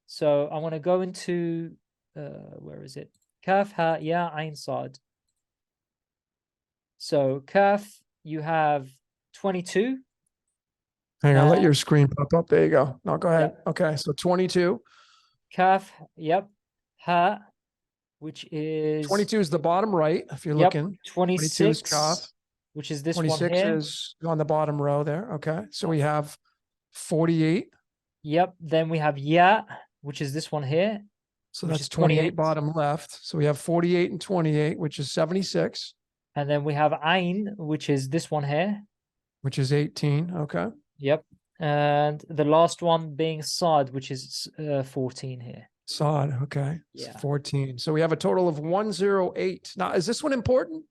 A: So I want to go into where is it? Kaf ha ya ain sad. So kaf, you have 22.
B: Hang on, let your screen pop up. There you go. No, go ahead.
A: Yeah.
B: Okay, so 22.
A: Kaf, yep. Ha, which is
B: 22 is the bottom right, if you're
A: yep,
B: looking. 22 is
A: 26,
B: Kaf.
A: which is this one
B: 26
A: here.
B: is on the bottom row there. Okay, so we have 48.
A: Yep. Then we have ya, which is this one here.
B: So
A: which
B: that's
A: is
B: 28 bottom left. So we have 48 and 28, which is 76.
A: And then we have ain, which is this one here.
B: Which is 18. Okay.
A: Yep. And the last one being sad, which is 14 here.
B: Sod. Okay.
A: Yeah.
B: 14. So we have a total of 108. Now, is this one important?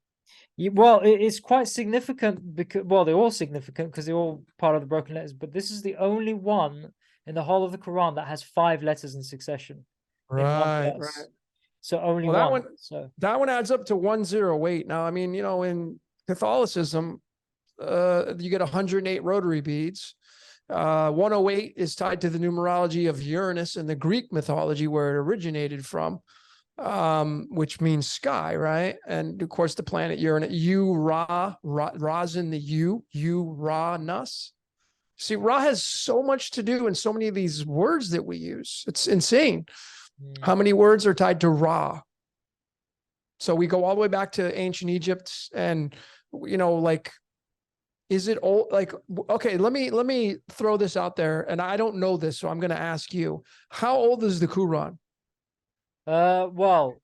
A: Well, it's quite significant because, well, they're all significant because they're all part of the broken letters, but this is the only one in the whole of the Quran that has 5 letters in succession in one
B: Right.
A: verse.
B: Right.
A: So only
B: Well,
A: one. So
B: that one adds up to 108. Now, I mean, you know, in Catholicism, you get 108 rotary beads. 108 is tied to the numerology of Uranus in the Greek mythology, where it originated from, which means sky, right? And of course, the planet Uranus, Ra's in the Uranus. See, Ra has so much to do in so many of these words that we use. It's insane. How many words are tied to Ra? So we go all the way back to ancient Egypt, and you know, like, is it old? Like, okay, let me throw this out there, and I don't know this, so I'm going to ask you: how old is the Quran?
A: well,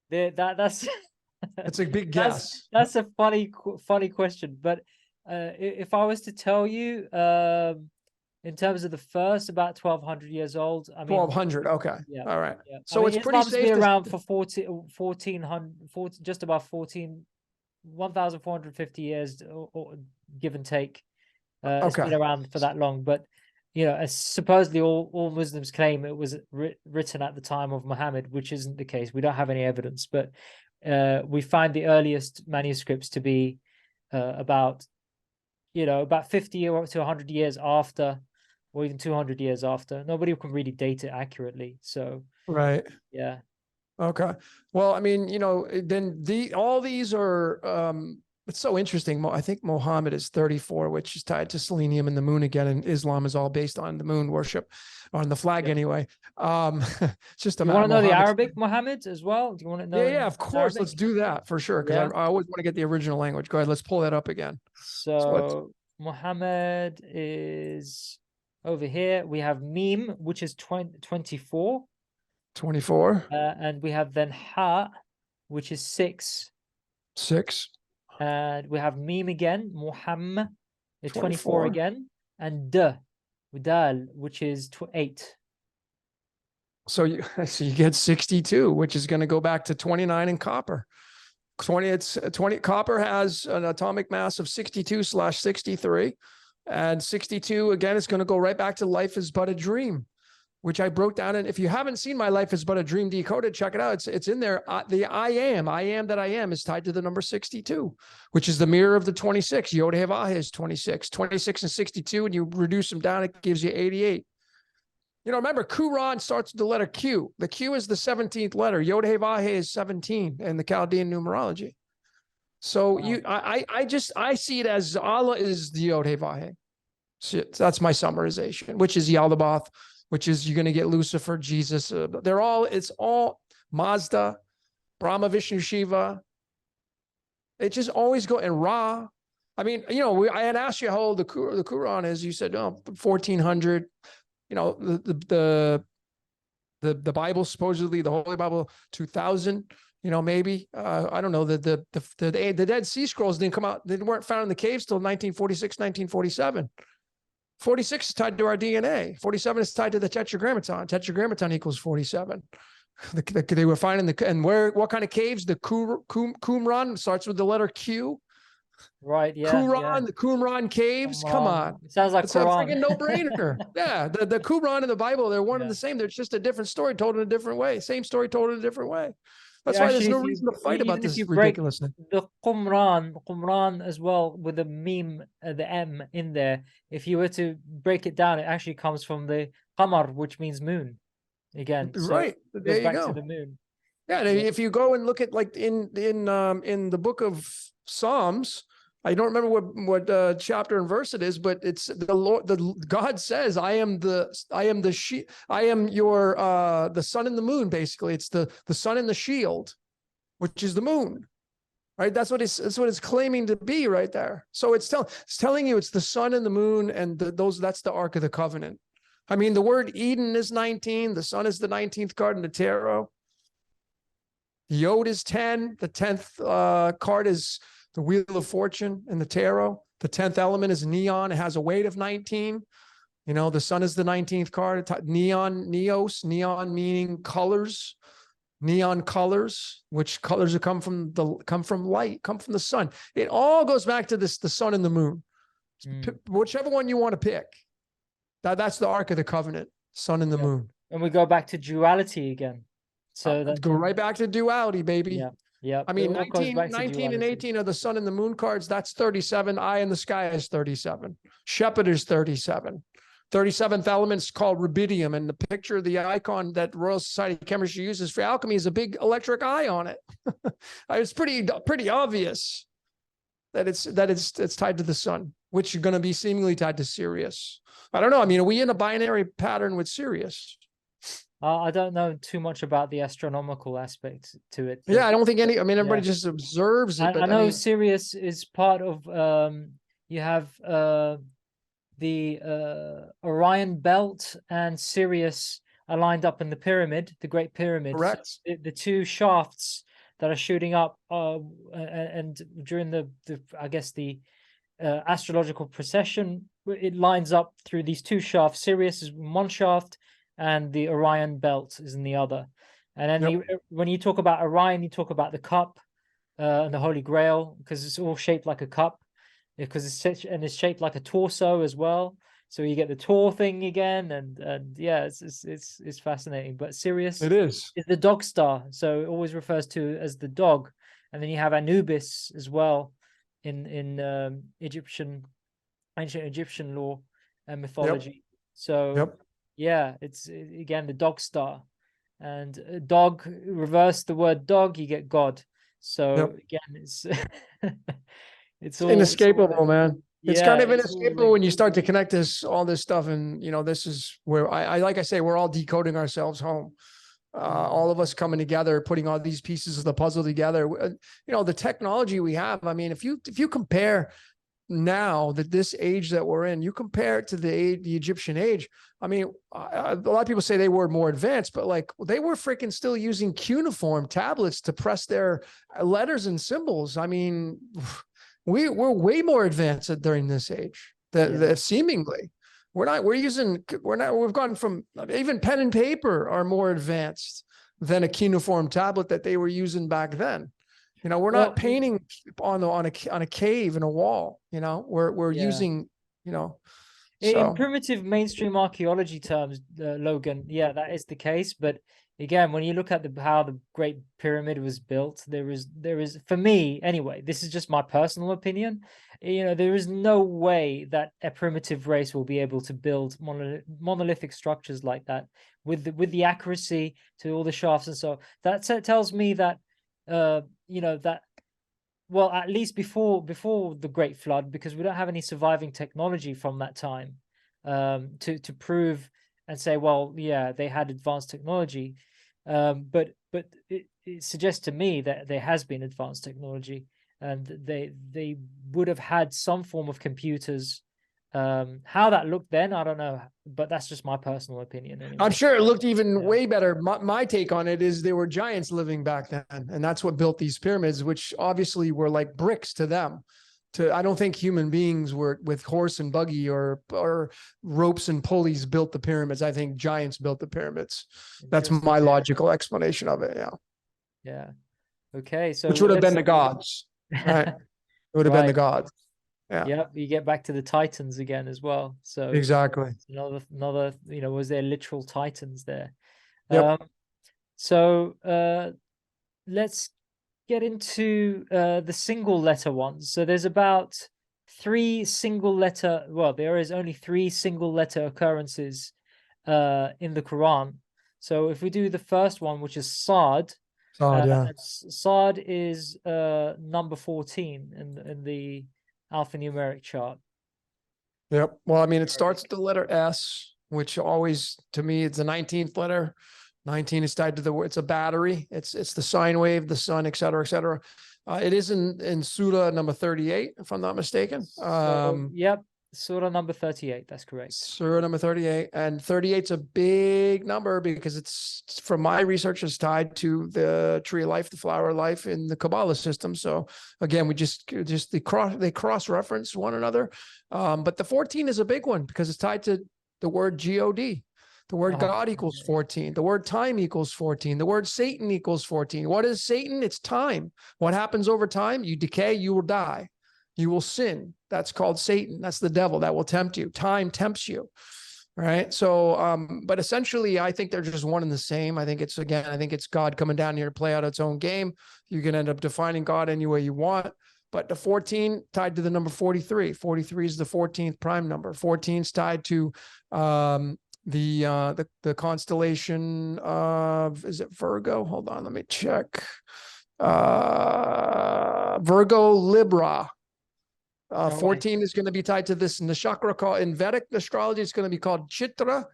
B: that's
A: that's
B: a big guess.
A: That's a funny question, but if I was to tell you, in terms of the first, about 1200 years old. I mean,
B: 1200. Okay.
A: yeah.
B: All right.
A: Yeah.
B: So
A: I mean,
B: it's pretty
A: Islam's
B: safe
A: been
B: to
A: around for 1400, just about 1450 years, or give and take. It's been around for that long, but you know, supposedly all Muslims claim it was written at the time of Muhammad, which isn't the case. We don't have any evidence, but we find the earliest manuscripts to be about 50 to 100 years after, or even 200 years after. Nobody can really date it accurately. So,
B: right.
A: Yeah.
B: Okay. Well, I mean, you know, then all these are, it's so interesting. I think Muhammad is 34, which is tied to selenium and the moon again. And Islam is all based on the moon worship, on the flag anyway. It's just a
A: You want to know the Arabic Muhammad as well? Do you want to know?
B: Yeah, of course. Let's do that for sure. Because I always want to get the original language. Go ahead. Let's pull that up again.
A: So Muhammad is over here. We have Meme, which is 24.
B: 24.
A: And we have then Ha, which is 6.
B: 6.
A: And we have Meme again. Muhammad is 24 again. And Dal, which is 8.
B: So you, so you get 62, which is going to go back to 29 in copper. 20 copper has an atomic mass of 62/63, and 62 again is going to go right back to life is but a dream, which I broke down. And if you haven't seen my Life is But a Dream Decoded, check it out. It's in there. The I am that I am is tied to the number 62, which is the mirror of the 26. Yod He Vav He is 26. 26 and 62, and you reduce them down, it gives you 88. You know, remember, Quran starts with the letter Q. The Q is the 17th letter. Yod He Vav He is 17 in the Chaldean numerology. So I see it as Allah is the Yod He Vav He. So that's my summarization, which is Yaldabaoth, which is you're going to get Lucifer, Jesus. It's all Mazda, Brahma, Vishnu, Shiva. It just always go, and Ra. I mean, you know, I had asked you how old the Quran is. You said, oh, 1400. You know, the Bible, supposedly the Holy Bible, 2000. You know, maybe I don't know. The Dead Sea Scrolls didn't come out. They weren't found in the caves till 1946, 1947. 46 is tied to our DNA. 47 is tied to the Tetragrammaton. Tetragrammaton equals 47. They were finding what kind of caves? The Qumran starts with the letter Q.
A: Right. Yeah.
B: Qumran, the Qumran caves. Come on.
A: It sounds like
B: it's
A: Quran.
B: a freaking no-brainer. Yeah. The Qumran and the Bible, they're one and the same. They're just a different story told in a different way. Same story told in a different way. That's why there's no reason to fight about this ridiculousness.
A: The Qumran as well, with the meme, the M in there. If you were to break it down, it actually comes from the Qamar, which means moon. Again, so
B: right. There you go.
A: To the moon.
B: Yeah, and if you go and look at like in the book of Psalms, I don't remember what chapter and verse it is, but it's the Lord. God says, "I am your the sun and the moon." Basically, it's the sun and the shield, which is the moon, right? That's what it's claiming to be right there. So it's telling you it's the sun and the moon, and that's the Ark of the Covenant. I mean, the word Eden is 19. The sun is the 19th card in the tarot. Yod is 10. The 10th card is the Wheel of Fortune in the tarot. The 10th element is neon. It has a weight of 19. You know, the sun is the 19th card. Neon, neos, neon meaning colors, neon colors, which colors come from light, come from the sun. It all goes back to the sun and the moon. Whichever one you want to pick. That's the Ark of the Covenant, sun and the moon. And
A: we go back to duality again. So
B: go right back to duality, baby.
A: Yeah. Yeah.
B: I mean, 19 and 18 are the sun and the moon cards. That's 37. Eye in the sky is 37. Shepherd is 37. 37th element is called rubidium. And the picture, the icon that Royal Society of Chemistry uses for alchemy is a big electric eye on it. It's pretty obvious that it's tied to the sun, which is going to be seemingly tied to Sirius. I don't know. I mean, are we in a binary pattern with Sirius?
A: I don't know too much about the astronomical aspect to it.
B: Yeah, I don't think everybody just observes it.
A: I know Sirius is part of, you have the Orion belt and Sirius are lined up in the pyramid, the Great Pyramid.
B: Correct.
A: So the two shafts that are shooting up, and during the astrological procession, it lines up through these two shafts. Sirius is one shaft, and the Orion belt is in the other. And then when you talk about Orion, you talk about the cup and the Holy Grail, because it's all shaped like a cup, because it's shaped like a torso as well. So you get the Tor thing again, and yeah, it's fascinating. But Sirius is the dog star, so it always refers to as the dog. And then you have Anubis as well in ancient Egyptian lore and mythology. So yeah, it's again the dog star, and dog, reverse the word dog, you get God. So again, it's all
B: inescapable, man. It's kind of inescapable when you start to connect all this stuff. And, you know, this is where like I say, we're all decoding ourselves home. All of us coming together, putting all these pieces of the puzzle together. You know, the technology we have. I mean, if you compare now this age that we're in, you compare it to the Egyptian age. I mean, a lot of people say they were more advanced, but like they were freaking still using cuneiform tablets to press their letters and symbols. I mean, we're way more advanced during this age, seemingly. we've gone from, even pen and paper are more advanced than a cuneiform tablet that they were using back then. You know, we're not painting on a cave in a wall, you know, we're using, you know,
A: in
B: so.
A: primitive mainstream archaeology terms, Logan, yeah, that is the case. But again, when you look at how the Great Pyramid was built, there is, for me anyway, this is just my personal opinion. You know, there is no way that a primitive race will be able to build monolithic structures like that with the accuracy to all the shafts, and so that tells me that you know, that, well, at least before the Great Flood, because we don't have any surviving technology from that time to prove and say, well, yeah, they had advanced technology, but it suggests to me that there has been advanced technology, and they would have had some form of computers. How that looked then, I don't know, but that's just my personal opinion anyway.
B: I'm sure it looked even way better. My take on it is there were giants living back then, and that's what built these pyramids, which obviously were like bricks to them. I don't think human beings were with horse and buggy or ropes and pulleys built the pyramids. I think giants built the pyramids. That's my logical explanation of it. Yeah.
A: Yeah. Okay. So
B: which would have been the gods, right? It would have been the gods. Yeah.
A: Yep, you get back to the Titans again as well. So
B: exactly.
A: Another, you know, was there literal Titans there?
B: Yep.
A: So let's get into the single letter ones. So there's about there is only 3 single letter occurrences in the Quran. So if we do the first one, which is Sad, Sad is number 14 in the alphanumeric chart.
B: Yep. Well, I mean, it starts with the letter S, which always, to me, it's the 19th letter. 19 is tied to the, it's a battery. It's the sine wave, the sun, et cetera, et cetera. It is in Surah number 38, if I'm not mistaken.
A: Yep. Surah number 38. That's correct.
B: Surah number 38. And 38 is a big number because it's, from my research, is tied to the tree of life, the flower of life in the Kabbalah system. So again, they cross reference one another. But the 14 is a big one because it's tied to the word God. The word God equals 14. The word time equals 14. The word Satan equals 14. What is Satan? It's time. What happens over time? You decay, you will die. You will sin. That's called Satan. That's the devil that will tempt you. Time tempts you. Right. So, but essentially, I think they're just one and the same. I think it's God coming down here to play out its own game. You can end up defining God any way you want. But the 14 tied to the number 43. 43 is the 14th prime number. 14 is tied to the constellation of, is it Virgo? Hold on, let me check. Virgo Libra. 14 is going to be tied to this in the chakra call in Vedic astrology. It's going to be called Chitra,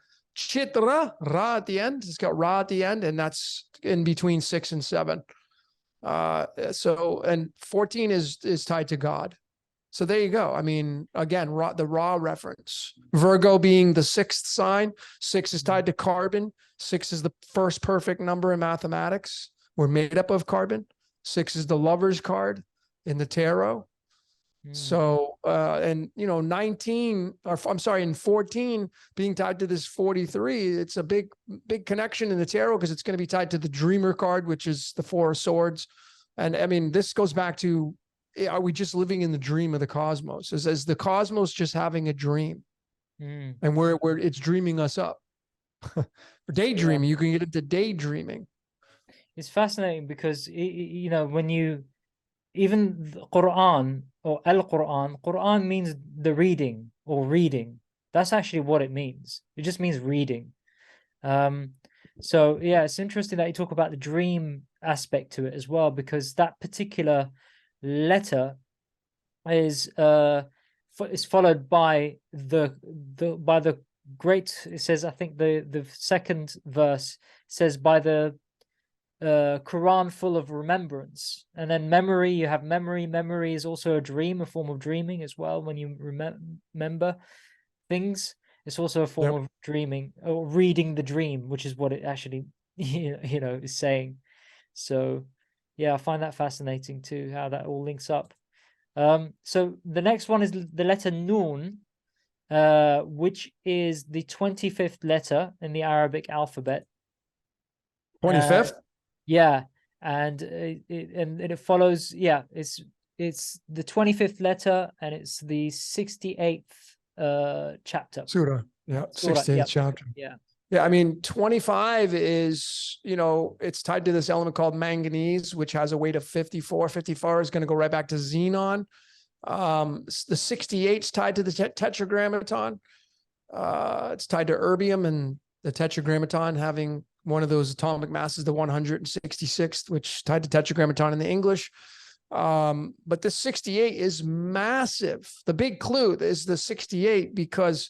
B: Ra at the end. It's got Ra at the end, and that's in between 6 and 7. And 14 is tied to God. So there you go. I mean, again, the Ra reference. Virgo being the 6th sign. 6 is tied to carbon. 6 is the first perfect number in mathematics. We're made up of carbon. 6 is the lover's card in the tarot. So, and 19, or I'm sorry, in 14 being tied to this 43, it's a big connection in the tarot because it's going to be tied to the dreamer card, which is the 4 of swords. And I mean, this goes back to, are we just living in the dream of the cosmos? Is the cosmos just having a dream? And where it's dreaming us up? Or daydreaming. You can get into daydreaming.
A: It's fascinating because, when even the Quran or Quran means the reading or reading. That's actually what it means. It just means reading. So yeah, it's interesting that you talk about the dream aspect to it as well, because that particular letter is followed by the great. It says, I think the second verse says, by the Quran full of remembrance. And then memory, you have memory. Memory is also a dream, a form of dreaming as well. When you remember things, it's also a form of dreaming or reading the dream, which is what it actually is saying. So yeah, I find that fascinating too, how that all links up. So the next one is the letter Nun. which is the 25th letter in the Arabic alphabet.
B: 25th?
A: Yeah, and it follows. Yeah, it's the 25th letter, and it's the 68th chapter.
B: Surah. Yeah,
A: Surah,
B: 16th
A: yep.
B: chapter.
A: Yeah.
B: Yeah, I mean, 25 is, it's tied to this element called manganese, which has a weight of 54. 54 is going to go right back to xenon. The 68 is tied to the tetragrammaton. It's tied to erbium, and the tetragrammaton having one of those atomic masses, the 166th, which is tied to tetragrammaton in the English. But the 68 is massive. The big clue is the 68 because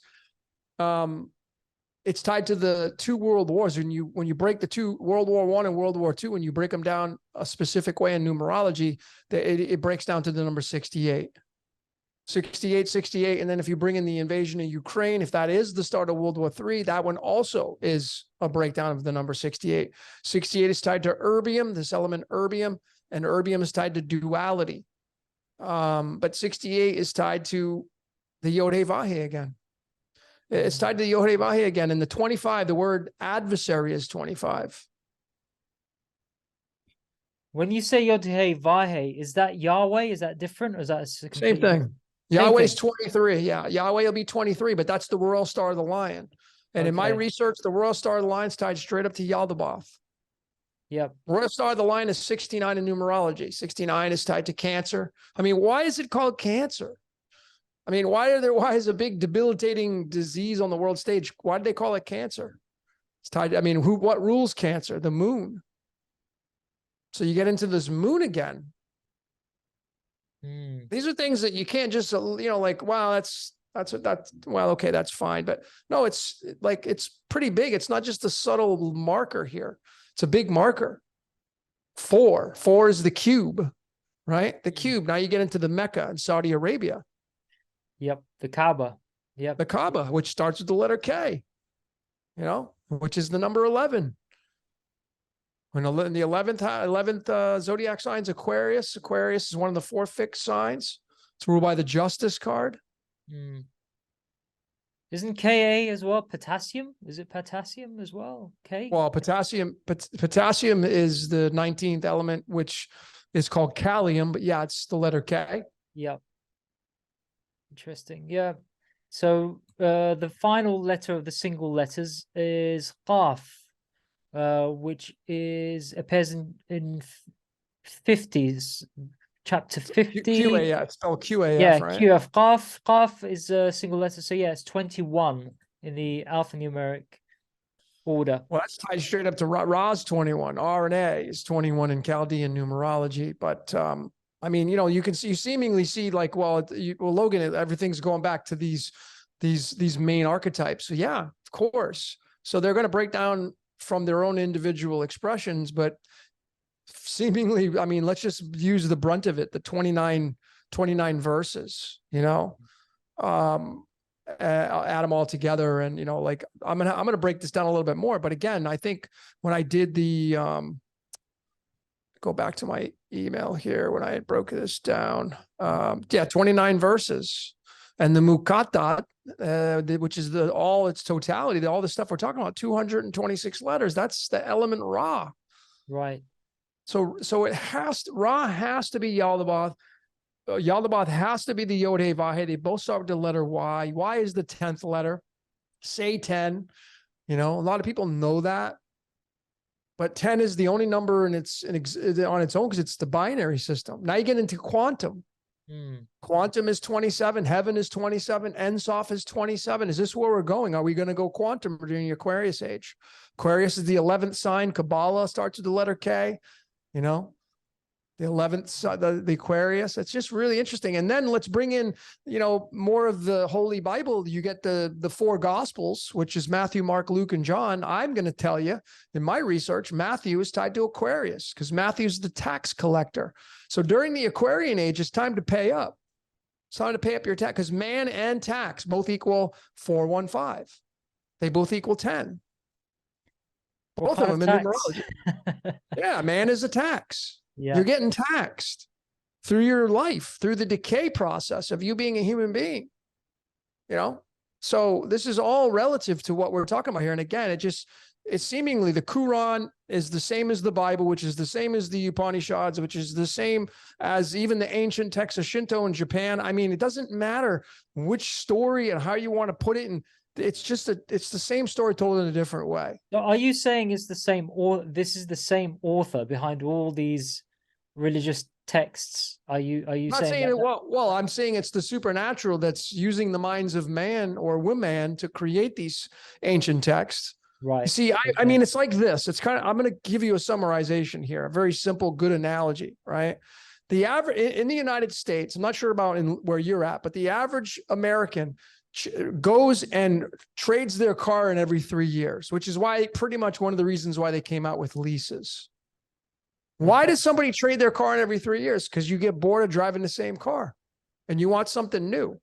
B: it's tied to the two world wars. When you break the two, World War I and World War II, when you break them down a specific way in numerology, it breaks down to the number 68. 68, 68. And then if you bring in the invasion of Ukraine, if that is the start of World War III, that one also is a breakdown of the number 68. 68 is tied to erbium, this element erbium, and erbium is tied to duality. But 68 is tied to the Yod-Heh-Vah-Heh again. It's tied to the Yod-Heh-Vah-Heh again. And the 25, the word adversary is 25.
A: When you say Yod-Heh-Vah-Heh, is that Yahweh? Is that different, or is that
B: Same thing? Yahweh's 23. Yeah, Yahweh will be 23, but that's the royal star of the lion. And in my research, the royal star of the lion is tied straight up to Yaldabaoth.
A: Yep.
B: Royal star of the lion is 69 in numerology. 69 is tied to Cancer. I mean, why is it called Cancer? I mean, why is a big debilitating disease on the world stage? Why did they call it Cancer? It's tied. I mean, what rules Cancer? The moon. So you get into this moon again. These are things that you can't just, like, wow, that's well, okay, that's fine. But no, it's pretty big. It's not just a subtle marker here. It's a big marker. 4 is the cube, right? The cube. Now you get into the Mecca in Saudi Arabia.
A: Yep. The Kaaba. Yep.
B: The Kaaba, which starts with the letter K, which is the number 11. When the 11th zodiac sign is Aquarius. Aquarius is one of the 4 fixed signs. It's ruled by the Justice card.
A: Isn't Ka as well potassium? Is it potassium as well? K?
B: Well, potassium is the 19th element, which is called Kalium, but yeah, it's the letter K.
A: Yep. Interesting. Yeah. So the final letter of the single letters is Qaf, which appears in 50s, chapter 50.
B: QA, yeah, it's spelled QAF,
A: yeah,
B: right?
A: QF. Qaf is a single letter. So yeah, it's 21 in the alphanumeric order.
B: Well, that's tied straight up to Ra's 21. R and A is 21 in Chaldean numerology. But I mean, you seemingly see like, Logan, everything's going back to these main archetypes. So yeah, of course. So they're going to break down from their own individual expressions, but seemingly, I mean, let's just use the brunt of it, the 29 verses, add them all together. And, like, I'm going to break this down a little bit more. But again, I think when I did go back to my email here, when I had broken this down, 29 verses. And the Muqattat, which is all its totality, all the stuff we're talking about, 226 letters. That's the element Ra.
A: Right.
B: So Ra has to be Yaldabaoth. Yaldabaoth has to be the Yod-Heh-Vah-Heh. They both start with the letter Y. Y is the 10th letter. Say 10. A lot of people know that. But 10 is the only number on its own because it's the binary system. Now you get into quantum. Quantum is 27. Heaven is 27. Ein Sof is 27. Is this where we're going? Are we going to go quantum during the Aquarius age? Aquarius is the 11th sign. Kabbalah starts with the letter K. The 11th, the Aquarius. It's just really interesting. And then let's bring in, more of the Holy Bible. You get the 4 Gospels, which is Matthew, Mark, Luke, and John. I'm going to tell you, in my research, Matthew is tied to Aquarius because Matthew's the tax collector. So during the Aquarian age, it's time to pay up. It's time to pay up your tax because man and tax both equal 415. They both equal 10. Both of them in numerology. Yeah, man is a tax. Yeah. You're getting taxed through your life, through the decay process of you being a human being. So this is all relative to what we're talking about here. And again, it's seemingly the Quran is the same as the Bible, which is the same as the Upanishads, which is the same as even the ancient texts of Shinto in Japan. I mean, it doesn't matter which story and how you want to put it. And it's the same story told in a different way.
A: So are you saying it's the same, or this is the same author behind all these religious texts? Are you
B: I'm not
A: saying
B: saying
A: that?
B: it well, I'm saying it's the supernatural that's using the minds of man or woman to create these ancient texts.
A: Right.
B: You see, I mean, it's like this. It's kind of, I'm going to give you a summarization here, a very simple, good analogy, right? The average in the United States, I'm not sure about where you're at, but the average American goes and trades their car in every 3 years, which is why pretty much one of the reasons why they came out with leases. Why does somebody trade their car in every 3 years? Because you get bored of driving the same car and you want something new.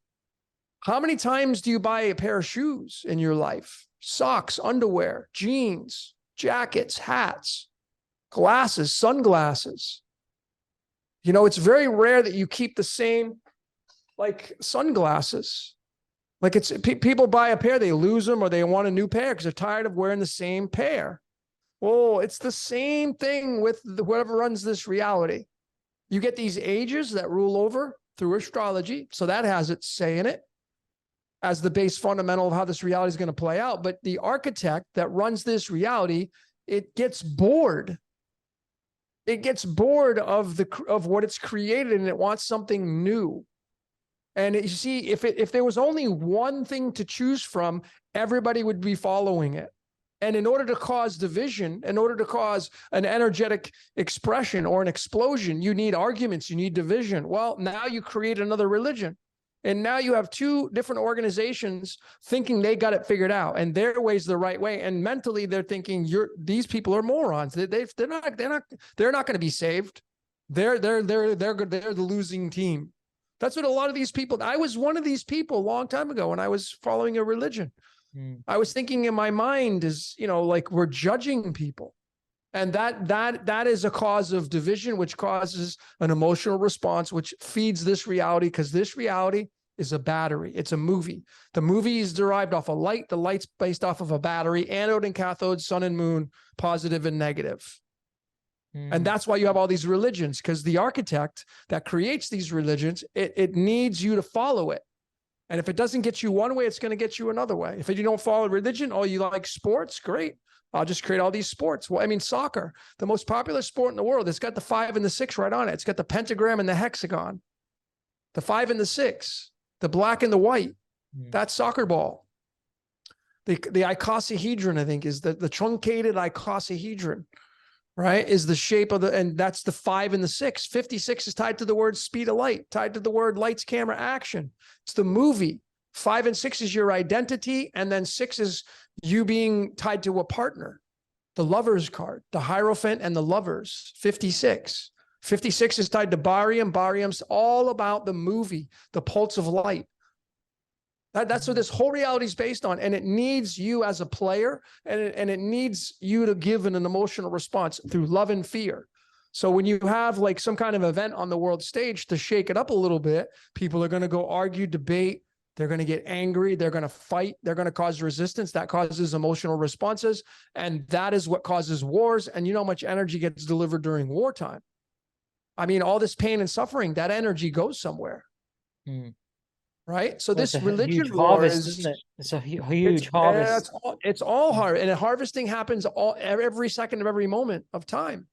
B: How many times do you buy a pair of shoes in your life? Socks, underwear, jeans, jackets, hats, glasses, sunglasses. You know, it's very rare that you keep the same, like sunglasses. Like people buy a pair, they lose them, or they want a new pair because they're tired of wearing the same pair. Oh, it's the same thing with whoever runs this reality. You get these ages that rule over through astrology. So that has its say in it as the base fundamental of how this reality is going to play out. But the architect that runs this reality, it gets bored. It gets bored of what it's created, and it wants something new. And you see, if there was only one thing to choose from, everybody would be following it. And in order to cause division, in order to cause an energetic expression or an explosion, you need arguments, you need division. Well, now you create another religion. And now you have two different organizations thinking they got it figured out, and their way's the right way. And mentally, they're thinking these people are morons. They're not going to be saved. They're the losing team. That's what a lot of these people. I was one of these people a long time ago when I was following a religion. I was thinking in my mind is, like we're judging people. And that is a cause of division, which causes an emotional response, which feeds this reality, because this reality is a battery. It's a movie. The movie is derived off a light. The light's based off of a battery, anode and cathode, sun and moon, positive and negative. And that's why you have all these religions, because the architect that creates these religions, it needs you to follow it. And if it doesn't get you one way, it's going to get you another way. If you don't follow religion, oh, you like sports? Great. I'll just create all these sports. Well, I mean, soccer, the most popular sport in the world, it's got the 5 and the 6 right on it. It's got the pentagram and the hexagon, the 5 and the 6, the black and the white. That's soccer ball. The icosahedron, I think, is the truncated icosahedron, right? Is the shape of and that's the 5 and the 6. 56 is tied to the word speed of light, tied to the word lights, camera, action. It's the movie. 5 and 6 is your identity. And then 6 is you being tied to a partner. The lover's card, the Hierophant and the lovers, 56. 56 is tied to barium. Barium's all about the movie, the pulse of light. That's what this whole reality is based on. And it needs you as a player, and it needs you to give an emotional response through love and fear. So when you have like some kind of event on the world stage to shake it up a little bit, people are going to go argue, debate. They're going to get angry. They're going to fight. They're going to cause resistance. That causes emotional responses. And that is what causes wars. And you know how much energy gets delivered during wartime. I mean, all this pain and suffering, that energy goes somewhere. Right? So this religion war is,
A: isn't it? It's a huge harvest.
B: It's all hard. And harvesting happens every second of every moment of time.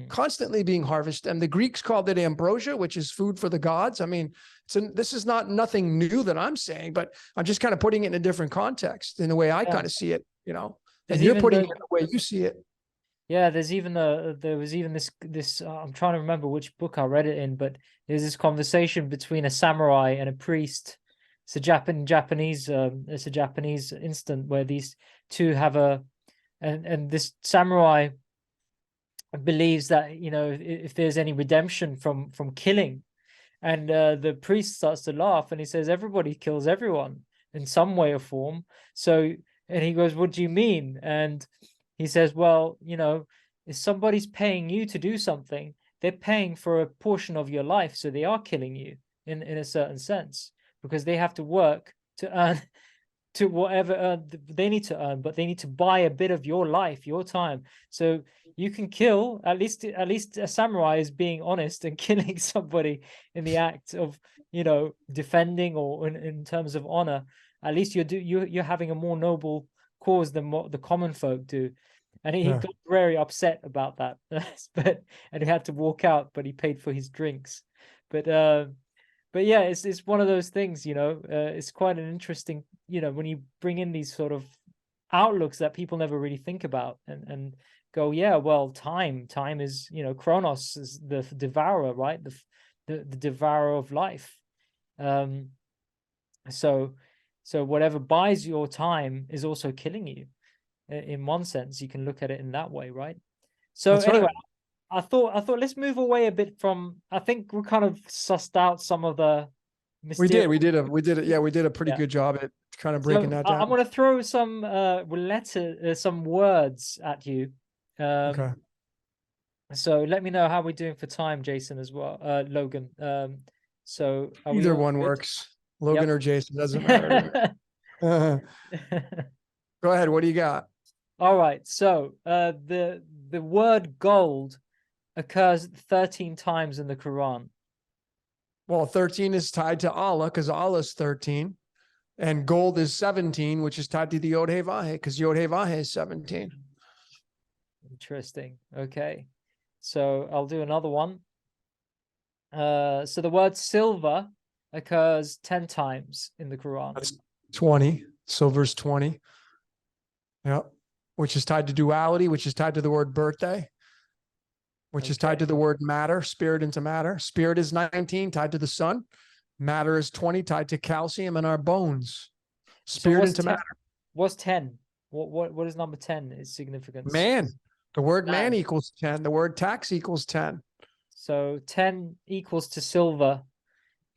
B: Constantly being harvested. And the Greeks called it ambrosia, which is food for the gods. I mean, this is nothing new that I'm saying, but I'm just kind of putting it in a different context in the way I kind of see it, and you're putting it in the way you see it.
A: Yeah, there was even this I'm trying to remember which book I read it in, but there's this conversation between a samurai and a priest. It's a Japanese instant where these two have and this samurai believes that, if there's any redemption from killing, and the priest starts to laugh and he says everybody kills everyone in some way or form. So, and he goes, what do you mean? And he says, well, if somebody's paying you to do something, they're paying for a portion of your life. So they are killing you in a certain sense, because they have to work to to whatever they need to earn, but they need to buy a bit of your life, your time. So you can kill, at least a samurai is being honest and killing somebody in the act of, defending, or in terms of honor. At least you're having a more noble cause than what the common folk do. And he
B: Yeah.
A: got very upset about that, and he had to walk out, but he paid for his drinks. But yeah, it's one of those things, it's quite an interesting, when you bring in these sort of outlooks that people never really think about, and go, yeah, well, time is, Chronos is the devourer, right? The devourer of life. So whatever buys your time is also killing you. In one sense, you can look at it in that way, right? So
B: That's
A: anyway,
B: right.
A: I thought let's move away a bit from. I think we kind of sussed out some of the
B: We
A: mysterious.
B: did. Yeah, we did a pretty
A: Yeah.
B: good job at kind of breaking
A: So
B: that
A: I'm
B: down.
A: going to throw some some words at you.
B: Okay.
A: So let me know how we're doing for time, Jason, as well. Logan. So are we
B: Either
A: all
B: one
A: good?
B: works. Logan
A: Yep.
B: or Jason, doesn't matter to me. Go ahead. What do you got?
A: All right. So the word gold occurs 13 times in the Quran.
B: Well, 13 is tied to Allah because Allah is 13. And gold is 17, which is tied to the Yod He Vahe because Yod He Vahe is 17.
A: Interesting. Okay. So I'll do another one. So the word silver occurs 10 times in the Quran.
B: That's 20. Silver's 20. Yeah. Which is tied to duality, which is tied to the word birthday, which is tied to the word matter, spirit into matter. Spirit is 19, tied to the sun. Matter is 20, tied to calcium and our bones. Spirit into matter.
A: What's 10? What is number 10? Its significance?
B: Man. The word man
A: Man.
B: equals 10. The word tax equals 10.
A: So 10 equals to silver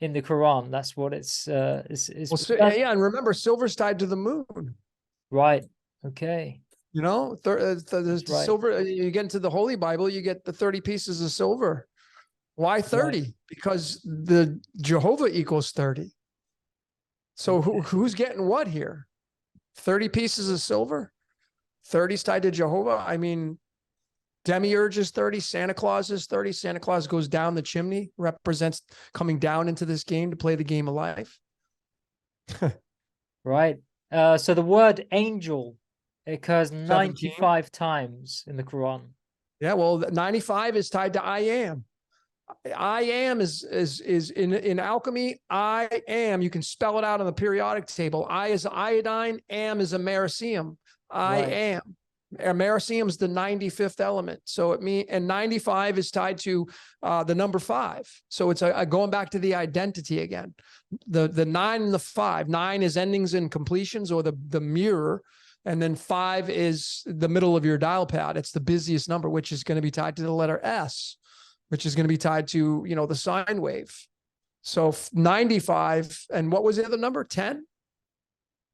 A: in the Quran. That's what it's
B: Well, yeah, and remember, silver's tied to the moon.
A: right. Okay.
B: The
A: right.
B: silver, you get into the Holy Bible, you get the 30 pieces of silver. Why 30? Right. Because the Jehovah equals 30. So okay. Who's getting what here? 30 pieces of silver? 30's tied to Jehovah? I mean, Demiurge is 30, Santa Claus is 30. Santa Claus goes down the chimney, represents coming down into this game to play the game of life.
A: Right. So the word angel occurs 95 times in the Quran.
B: Yeah, well, 95 is tied to I am. I am is in alchemy. I am. You can spell it out on the periodic table. I is iodine. Am is americium. I am. Americium is the 95th element. So it means, and 95 is tied to the number 5. So it's going back to the identity again. The 9 and the 5. 9 is endings and completions, or the mirror. And then 5 is the middle of your dial pad. It's the busiest number, which is going to be tied to the letter S, which is going to be tied to, the sine wave. So 95. And what was the other number? 10?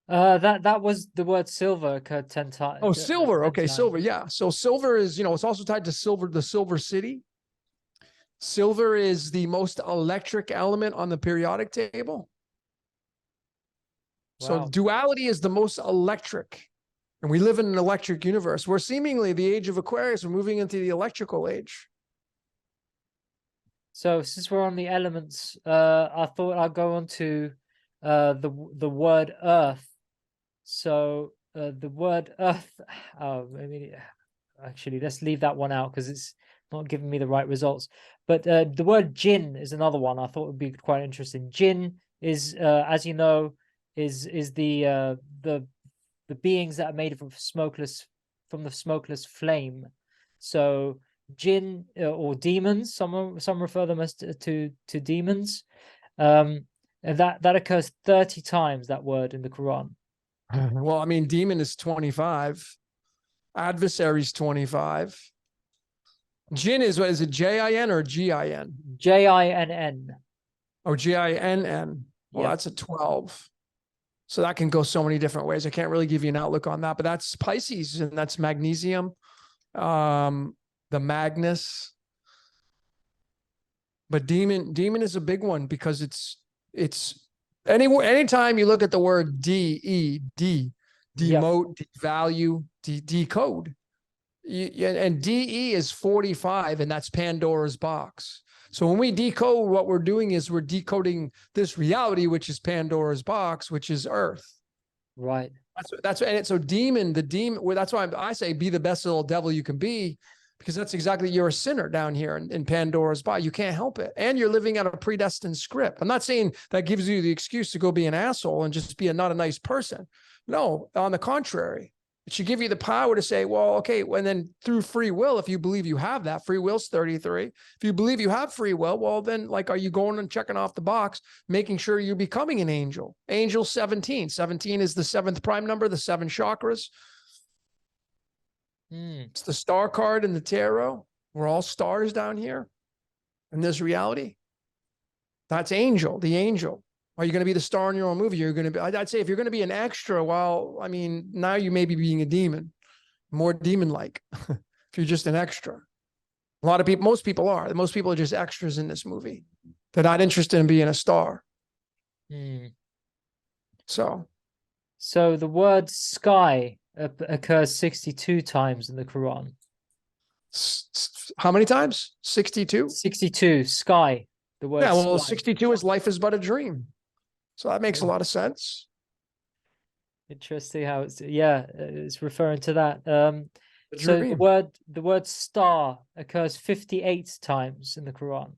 A: That was the word silver occurred 10 times.
B: Oh, silver. Okay, silver. Yeah. So silver is, it's also tied to silver, the silver city. Silver is the most electric element on the periodic table. Wow. So duality is the most electric. And we live in an electric universe. We're seemingly the age of Aquarius. We're moving into the electrical age.
A: So since we're on the elements, I thought I'd go on to the word earth. So the word earth, actually, let's leave that one out because it's not giving me the right results. But the word jinn is another one I thought would be quite interesting. Jinn is, as you know, is the beings that are made from the smokeless flame. So jinn or demons, some refer them as to demons. And that occurs 30 times, that word, in the Quran.
B: Well, I mean, demon is 25. Adversary's 25. Jinn is, what is it, J-I-N or G-I-N?
A: J-I-N-N.
B: Oh, G-I-N-N. Well, yep. That's a 12. So that can go so many different ways. I can't really give you an outlook on that, but that's Pisces, and that's magnesium, the Magnus. But demon is a big one because it's Anytime you look at the word DED,
A: Yep.
B: demote, devalue, decode, and DE is 45, and that's Pandora's box. So when we decode, what we're doing is we're decoding this reality, which is Pandora's box, which is Earth.
A: Right.
B: That's and so demon, the demon. Well, that's why I say be the best little devil you can be, because that's exactly, you're a sinner down here in Pandora's box. You can't help it, and you're living out a predestined script. I'm not saying that gives you the excuse to go be an asshole and just be not a nice person. No, on the contrary, it should give you the power to say, well, okay, and then through free will, if you believe you have that, free will's 33. If you believe you have free will, well, then like, are you going and checking off the box, making sure you're becoming an angel? Angel 17. 17 is the 7th prime number, the 7 chakras. It's the star card in the tarot. We're all stars down here in this reality. That's angel, the angel. Are you going to be the star in your own movie? You're going to be, I'd say if you're going to be an extra, well, I mean, now you may be being a demon, more demon-like, if you're just an extra. A lot of people, most people are just extras in this movie. They're not interested in being a star. So
A: the word sky occurs 62 times in the Quran.
B: How many times? 62?
A: 62, sky. The word
B: yeah, well,
A: sky.
B: 62 is life is but a dream. So that makes a lot of sense.
A: Interesting how it's referring to that. So the word star occurs 58 times in the Quran.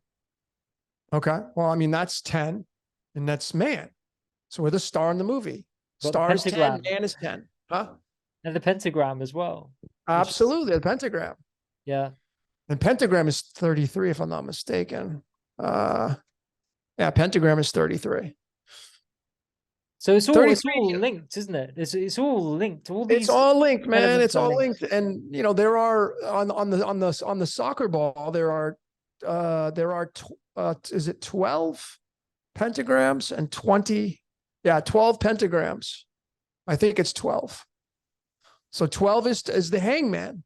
B: Okay. Well, I mean, that's 10, and that's man. So we're the star in the movie. Star is 10, man is 10. Huh?
A: And the pentagram as well.
B: Absolutely, the pentagram.
A: Yeah.
B: And pentagram is 33, if I'm not mistaken. Yeah, pentagram is 33.
A: So it's all linked, isn't it? It's all linked.
B: It's all linked, man. It's all linked. And you know, there are on the soccer ball, there are is it 12 pentagrams and 20? Yeah, 12 pentagrams. I think it's 12. So 12 is the hangman.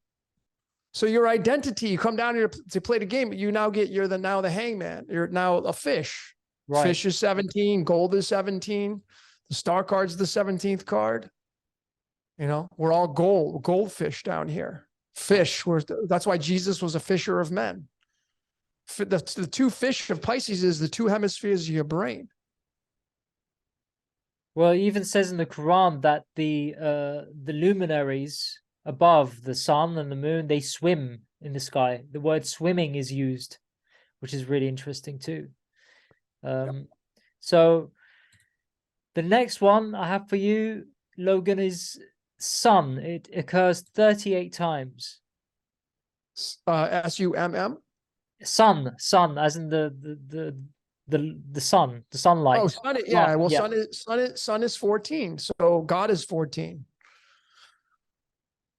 B: So your identity, you come down here to play the game, you're now the hangman. You're now a fish. Right. Fish is 17, gold is 17. The star card's the 17th card. You know, we're all goldfish down here. Fish, that's why Jesus was a fisher of men. The two fish of Pisces is the two hemispheres of your brain.
A: Well, it even says in the Quran that the luminaries above the sun and the moon, they swim in the sky. The word swimming is used, which is really interesting too. So the next one I have for you, Logan, is sun. It occurs 38 times.
B: SUMM?
A: Sun, as in the sun, the sunlight.
B: Oh, sun, yeah. Well, yeah. Sun is 14. So God is 14.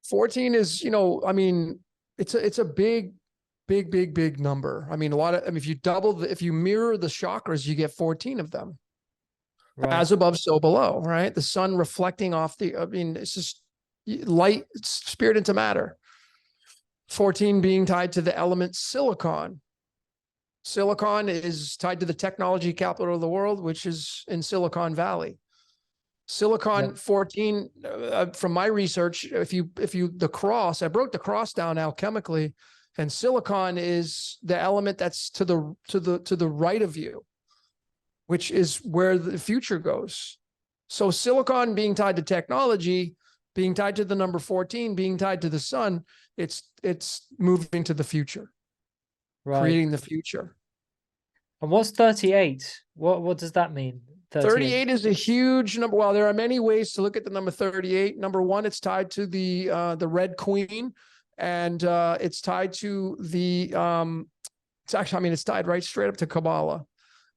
B: 14 is, you know, I mean, it's a big number. I mean, if you mirror the chakras, you get 14 of them. Right. As above, so below, right? The sun reflecting off it's just light, spirit into matter. 14 being tied to the element silicon. Silicon is tied to the technology capital of the world, which is in Silicon Valley. Silicon 14, from my research, the cross, I broke the cross down alchemically, and silicon is the element that's to the right of you, which is where the future goes. So silicon being tied to technology, being tied to the number 14, being tied to the sun, it's moving to the future, right? Creating the future.
A: And what's 38? What does that mean?
B: 38 is a huge number. Well, there are many ways to look at the number 38. Number one, it's tied to the Red Queen, and it's tied to the it's tied right straight up to Kabbalah.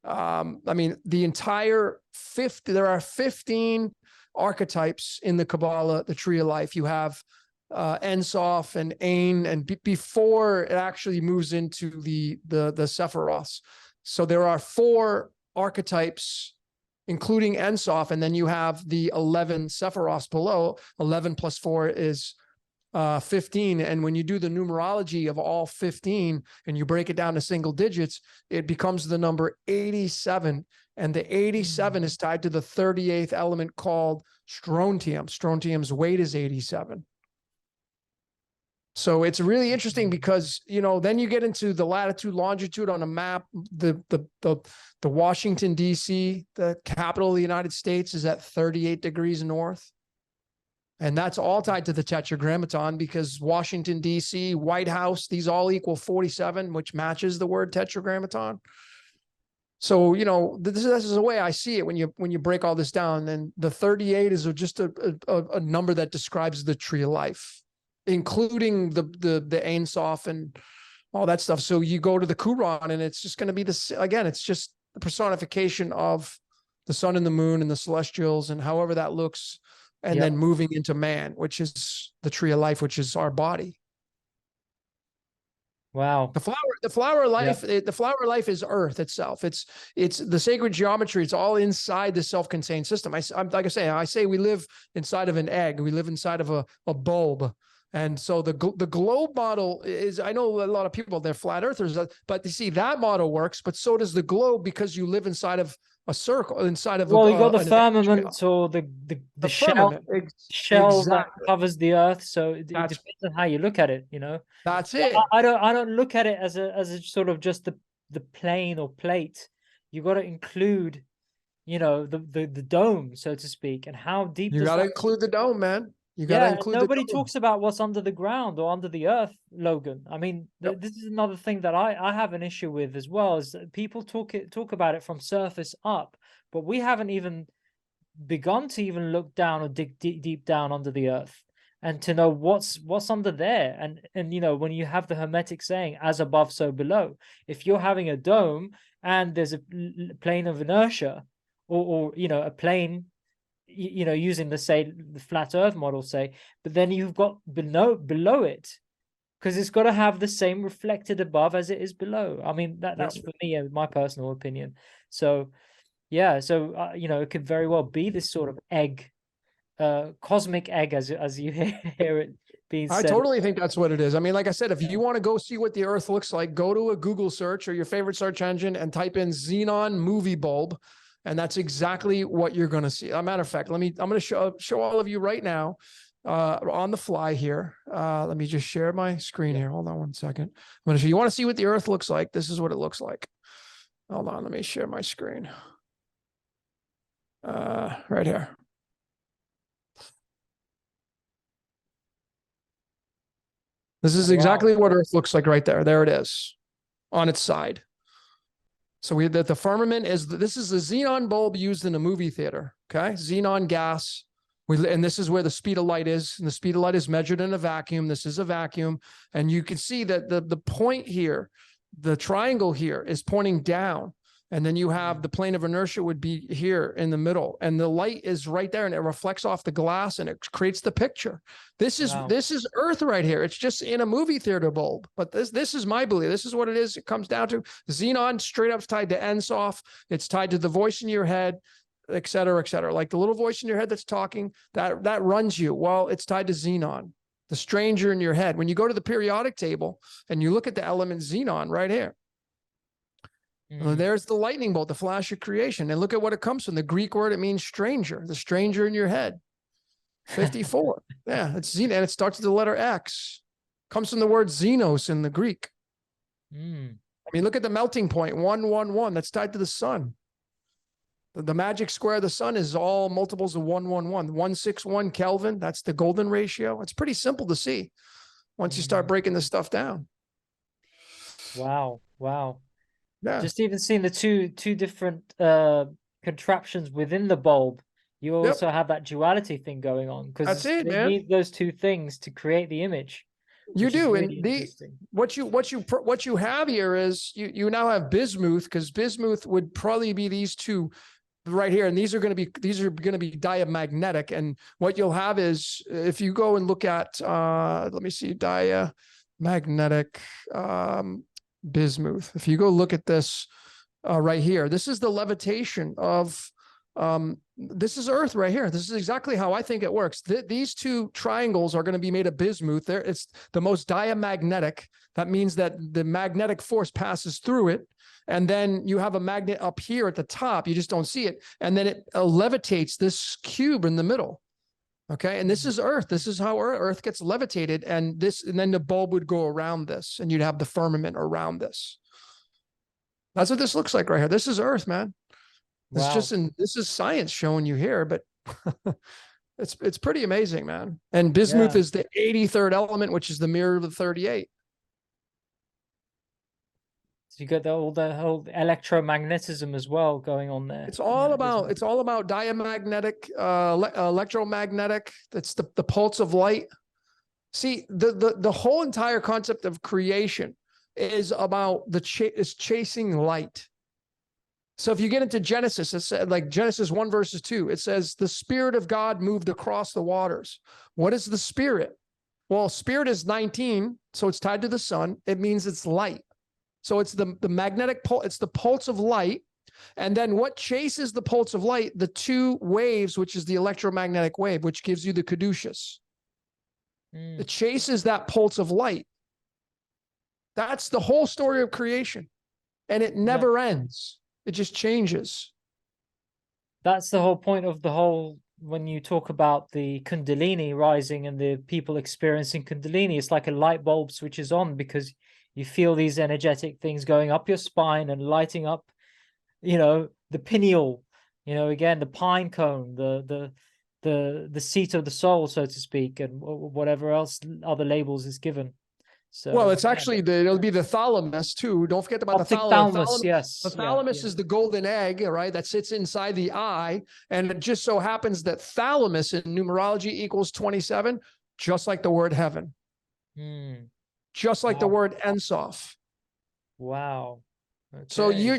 B: I mean, the entire there are 15 archetypes in the Kabbalah, the Tree of Life. You have Ein Sof and Ein, and before it actually moves into the Sephiroths. So there are 4 archetypes, including Ein Sof, and then you have the 11 Sephiroths below. 11 plus 4 is 15. And when you do the numerology of all 15 and you break it down to single digits, it becomes the number 87. And the 87 is tied to the 38th element called strontium. Strontium's weight is 87. So it's really interesting because, you know, then you get into the latitude, longitude on a map. The Washington, D.C., the capital of the United States, is at 38 degrees north. And that's all tied to the tetragrammaton, because Washington, D.C., White House, these all equal 47, which matches the word tetragrammaton. So, you know, this is the way I see it when you break all this down. And the 38 is just a number that describes the tree of life, including the Ein Sof and all that stuff. So you go to the Quran, and it's just going to be this again. It's just the personification of the sun and the moon and the celestials, and however that looks, and then moving into man, which is the tree of life, which is our body.
A: Wow.
B: The flower life, the flower life is earth itself. It's the sacred geometry. It's all inside the self-contained system. I'm like I say we live inside of an egg. We live inside of a bulb. And so the globe model is, I know a lot of people, they're flat earthers, but you see that model works, but so does the globe, because you live inside of a circle, inside of
A: you got the firmament, or the shell, shell that covers the earth. So it depends on how you look at it, you know.
B: That's it.
A: I don't look at it as a sort of just the plane or plate. You got to include, you know, the dome, so to speak, and how deep
B: you got to include the dome, man. You got to include
A: nobody talks about what's under the ground or under the earth, Logan. I mean, this is another thing that I have an issue with as well, is that people talk about it from surface up, but we haven't even begun to even look down or dig deep down under the earth and to know what's under there. And you know, when you have the Hermetic saying, as above, so below, if you're having a dome and there's a plane of inertia, or you know, a plane, you know, using the flat earth model, say, but then you've got below it, because it's got to have the same reflected above as it is below. I mean, that's for me, my personal opinion. So yeah, so you know, it could very well be this sort of egg, cosmic egg, as you hear it being said.
B: I totally think that's what it is. I mean, like I said, if you want to go see what the earth looks like, go to a Google search or your favorite search engine and type in xenon movie bulb. And that's exactly what you're going to see. As a matter of fact, I'm going to show all of you right now on the fly here. Let me just share my screen here. Hold on one second. I'm going to show you. Want to see what the earth looks like? This is what it looks like. Hold on. Let me share my screen. Right here. This is exactly what Earth looks like right there. There it is on its side. So the firmament this is the xenon bulb used in a movie theater. Okay. Xenon gas. And this is where the speed of light is. And the speed of light is measured in a vacuum. This is a vacuum. And you can see that the point here, the triangle here, is pointing down. And then you have the plane of inertia would be here in the middle, and the light is right there, and it reflects off the glass, and it creates the picture. This is Earth right here. It's just in a movie theater bulb, but this is my belief. This is what it is. It comes down to xenon, straight up tied to Ein Sof. It's tied to the voice in your head, et cetera, et cetera. Like the little voice in your head that's talking, that runs you. Well, it's tied to xenon, the stranger in your head. When you go to the periodic table and you look at the element xenon right here. There's the lightning bolt, the flash of creation. And look at what it comes from. The Greek word, it means stranger, the stranger in your head. 54. Yeah, it's xenon, and it starts with the letter X. Comes from the word xenos in the Greek. I mean, look at the melting point, 111. That's tied to the sun. The magic square of the sun is all multiples of 111. 161 Kelvin, that's the golden ratio. It's pretty simple to see once you start breaking this stuff down.
A: Wow.
B: Yeah.
A: Just even seeing the two different contraptions within the bulb, you also have that duality thing going on, because
B: that's it,
A: you
B: man.
A: need those two things to create the image.
B: You do, really, and what you have here is you now have bismuth, because bismuth would probably be these two right here, and these are going to be diamagnetic. And what you'll have is, if you go and look at let me see, diamagnetic bismuth. If you go look at this right here, this is the levitation of this is Earth right here. This is exactly how I think it works. These two triangles are going to be made of bismuth. There, it's the most diamagnetic. That means that the magnetic force passes through it. And then you have a magnet up here at the top. You just don't see it. And then it levitates this cube in the middle. Okay. And this is Earth. This is how Earth gets levitated. And then the bulb would go around this, and you'd have the firmament around this. That's what this looks like right here. This is Earth, man. It's just this is science showing you here, but it's pretty amazing, man. And bismuth is the 83rd element, which is the mirror of the 38.
A: So you got all the whole electromagnetism as well going on there.
B: It's all about diamagnetic, electromagnetic. That's the pulse of light. See, the whole entire concept of creation is about is chasing light. So if you get into Genesis, it's like Genesis 1 verses 2, it says the Spirit of God moved across the waters. What is the Spirit? Well, Spirit is 19, so it's tied to the sun. It means it's light. So it's the magnetic pulse, it's the pulse of light. And then what chases the pulse of light? The two waves, which is the electromagnetic wave, which gives you the caduceus. It chases that pulse of light. That's the whole story of creation. And it never ends. It just changes.
A: That's the whole point of the whole, when you talk about the Kundalini rising and the people experiencing Kundalini, it's like a light bulb switches on because you feel these energetic things going up your spine and lighting up, the pineal, again, the pine cone, the seat of the soul, so to speak, and whatever else other labels is given. So,
B: well, it's actually it'll be the thalamus too. Don't forget about the thalamus.
A: Yes.
B: The thalamus is the golden egg, right? That sits inside the eye. And it just so happens that thalamus in numerology equals 27, just like the word heaven. Just like the word Ensof.
A: Wow. Okay.
B: So your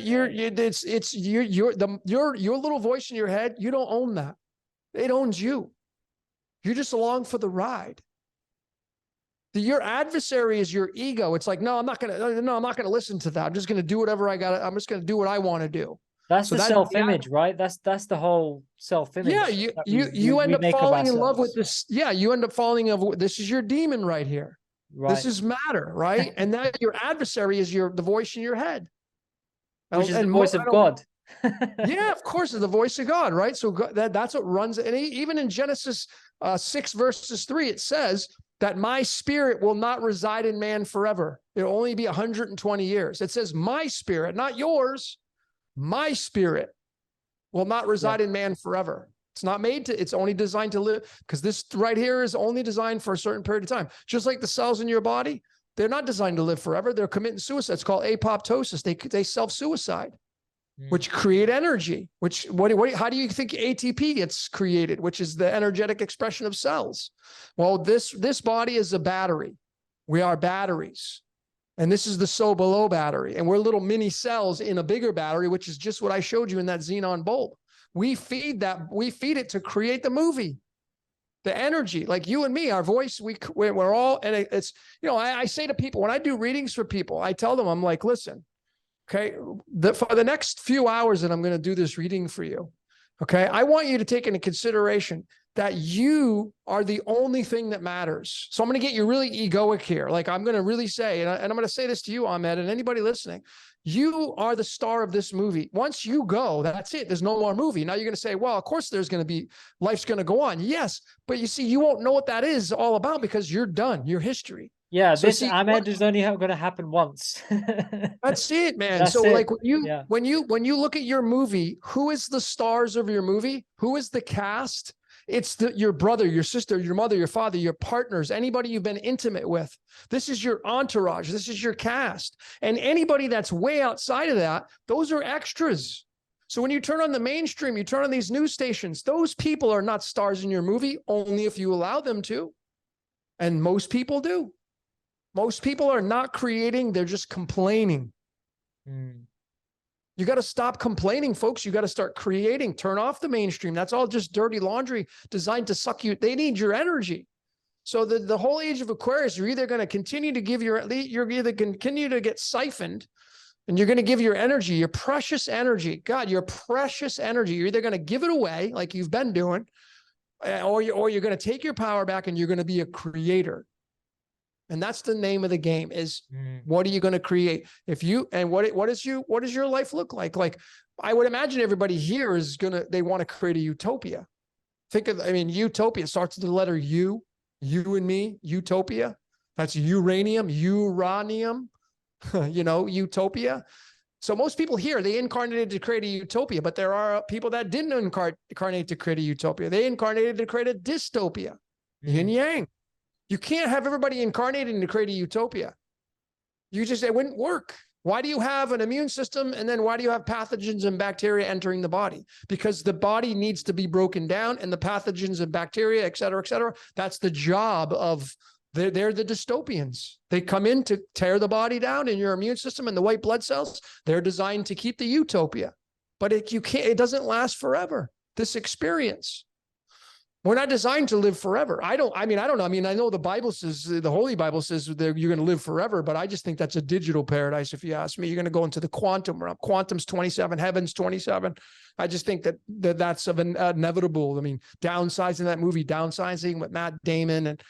B: little voice in your head, you don't own that. It owns you. You're just along for the ride. Your adversary is your ego. It's like, no, I'm not going to listen to that. I'm just going to do whatever I got. I'm just going to do what I want to do.
A: That's the self-image, right? That's the whole self-image.
B: Yeah. You end up falling in love with this. Yeah. You end up falling in love with, this is your demon right here.
A: Right.
B: This is matter, right? And then your adversary is the voice in your head.
A: Which is the voice of God.
B: Yeah, of course, it's the voice of God, right? So that's what runs. And even in Genesis 6 verses 3, it says that my spirit will not reside in man forever. It'll only be 120 years. It says my spirit, not yours. My spirit will not reside in man forever. It's not made to, it's only designed to live, because this right here is only designed for a certain period of time. Just like the cells in your body, they're not designed to live forever. They're committing suicide. It's called apoptosis. They self-suicide, which create energy, how do you think ATP gets created, which is the energetic expression of cells? Well, this body is a battery. We are batteries. And this is the so below battery. And we're little mini cells in a bigger battery, which is just what I showed you in that xenon bulb. We feed it to create the movie, the energy, like you and me, our voice, we're all, and it's, I say to people, when I do readings for people, I tell them, I'm like, listen, okay, for the next few hours that I'm going to do this reading for you, okay, I want you to take into consideration that you are the only thing that matters. So I'm going to get you really egoic here. Like I'm going to really say, and I'm going to say this to you, Ahmed, and anybody listening, you are the star of this movie. Once you go, that's it. There's no more movie. Now you're going to say, well, of course there's going to be, life's going to go on. Yes. But you see, you won't know what that is all about because you're done. You're history.
A: Yeah. So this Ahmed is only going to happen once.
B: That's it, man.
A: That's
B: so
A: it.
B: Like when you look at your movie, who is the stars of your movie? Who is the cast? It's your brother, your sister, your mother, your father, your partners, anybody you've been intimate with. This is your entourage. This is your cast. And anybody that's way outside of that, those are extras. So when you turn on the mainstream, you turn on these news stations, those people are not stars in your movie, only if you allow them to. And most people do. Most people are not creating, they're just complaining. You got to stop complaining, folks. You got to start creating. Turn off the mainstream. That's all just dirty laundry designed to suck you. They need your energy. So the whole age of Aquarius, you're either going to continue to you're either continue to get siphoned And you're going to give your energy, your precious energy, God, your precious energy. You're either going to give it away like you've been doing, or you're going to take your power back and you're going to be a creator. And that's the name of the game is what are you going to create? If you, and what does your life look like? Like, I would imagine everybody here is they want to create a utopia. Think of, I mean, utopia starts with the letter U, you and me, utopia. That's uranium, utopia. So most people here, they incarnated to create a utopia, but there are people that didn't incarnate to create a utopia. They incarnated to create a dystopia, yin yang. You can't have everybody incarnating to create a utopia. It wouldn't work. Why do you have an immune system? And then why do you have pathogens and bacteria entering the body? Because the body needs to be broken down and the pathogens and bacteria, et cetera, that's the job of, they're the dystopians. They come in to tear the body down in your immune system and the white blood cells. They're designed to keep the utopia, but it doesn't last forever. This experience. We're not designed to live forever. I don't know. I mean, I know the Bible says, the Holy Bible says that you're going to live forever, but I just think that's a digital paradise. If you ask me, you're going to go into the quantum realm. Quantum's 27, heaven's 27. I just think that's inevitable. I mean, Downsizing, that movie, Downsizing with Matt Damon and,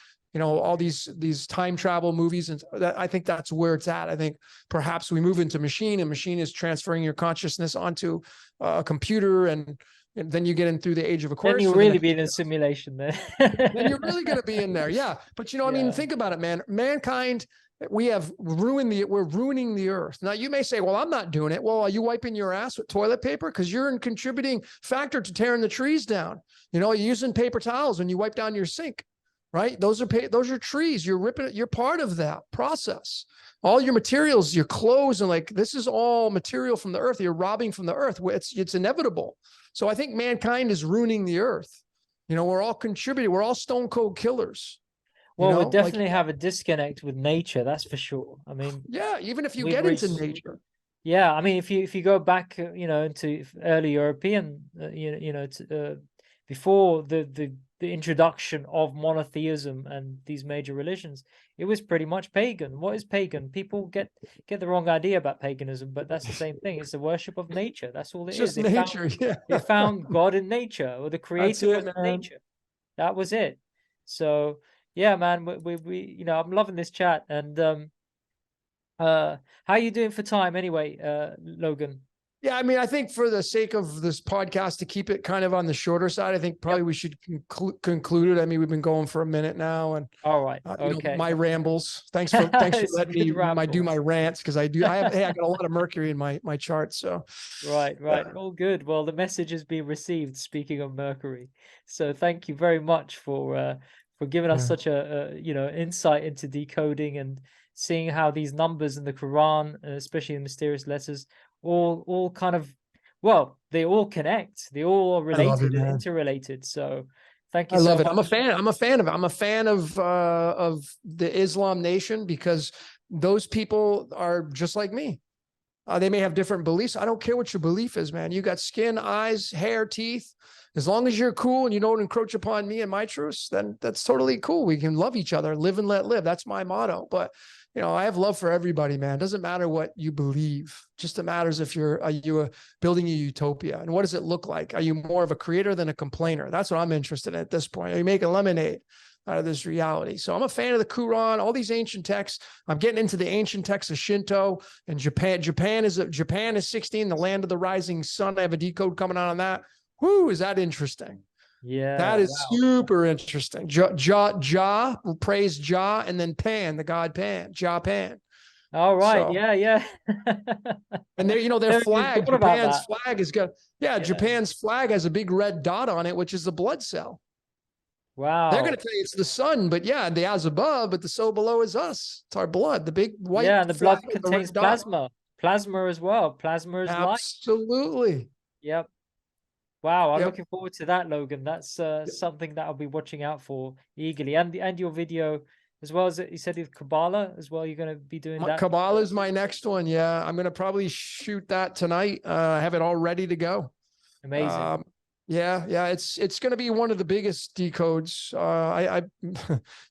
B: all these time travel movies. And I think that's where it's at. I think perhaps we move into machine, and machine is transferring your consciousness onto a computer, and then you get in through the age of Aquarius.
A: Then you'll really be in a simulation there.
B: Then you're really going to be in there. Yeah. But I mean, think about it, man. Mankind, we're ruining the earth. Now you may say, well, I'm not doing it. Well, are you wiping your ass with toilet paper? Because you're a contributing factor to tearing the trees down. You're using paper towels when you wipe down your sink, right? Those are trees. You're ripping it. You're part of that process. All your materials, your clothes, and this is all material from the earth. You're robbing from the earth. It's inevitable. So I think mankind is ruining the earth. We're all contributing. We're all stone cold killers.
A: Well, we definitely have a disconnect with nature. That's for sure. I mean,
B: yeah, even if you get into nature.
A: Yeah. I mean, if you go back, into early European, before the introduction of monotheism and these major religions, it was pretty much pagan. What is pagan? People get the wrong idea about paganism, but that's the same thing. It's the worship of nature. That's all it is.
B: Nature,
A: they found God in nature, or the creator was in nature. That was it. So yeah, man, we I'm loving this chat. And how are you doing for time anyway, Logan?
B: Yeah, I mean, I think for the sake of this podcast, to keep it kind of on the shorter side, I think probably we should conclude it. I mean, we've been going for a minute now, and
A: all right, okay.
B: My rambles. Thanks for letting me do my rants, because I got a lot of Mercury in my chart. So
A: right, all good. Well, the message has been received. Speaking of Mercury, so thank you very much for giving us such a insight into decoding and seeing how these numbers in the Quran, especially the mysterious letters, all kind of, well, they all connect. They all are related and interrelated. So thank you.
B: I love it. I'm a fan of it. I'm a fan of the Islam nation, because those people are just like me. They may have different beliefs. I don't care what your belief is, man. You got skin, eyes, hair, teeth. As long as you're cool and you don't encroach upon me and my truths, then that's totally cool. We can love each other, live and let live. That's my motto. But I have love for everybody, man. It doesn't matter what you believe. Just it matters if are you building a utopia, and what does it look like? Are you more of a creator than a complainer? That's what I'm interested in at this point. Are you making lemonade out of this reality? So I'm a fan of the Quran, all these ancient texts. I'm getting into the ancient texts of Shinto and Japan. Japan is 16, the land of the rising sun. I have a decode coming out on that. Whoo, is that interesting?
A: Yeah,
B: that is super interesting. Ja, praise Ja, and then Pan, the god Pan, Japan.
A: All right, so, yeah.
B: And their flag, Japan's flag is got, Japan's flag has a big red dot on it, which is the blood cell.
A: Wow.
B: They're going to tell you it's the sun, but the as above, but the so below is us. It's our blood, the big white.
A: Yeah, and the blood contains plasma. Plasma as well. Plasma is light.
B: Absolutely.
A: Yep. Wow, I'm looking forward to that, Logan. That's something that I'll be watching out for eagerly. And your video, as well as you said with Kabbalah as well, you're going to be doing that.
B: Kabbalah is my next one. Yeah, I'm going to probably shoot that tonight. I have it all ready to go.
A: Amazing.
B: Yeah. It's going to be one of the biggest decodes. I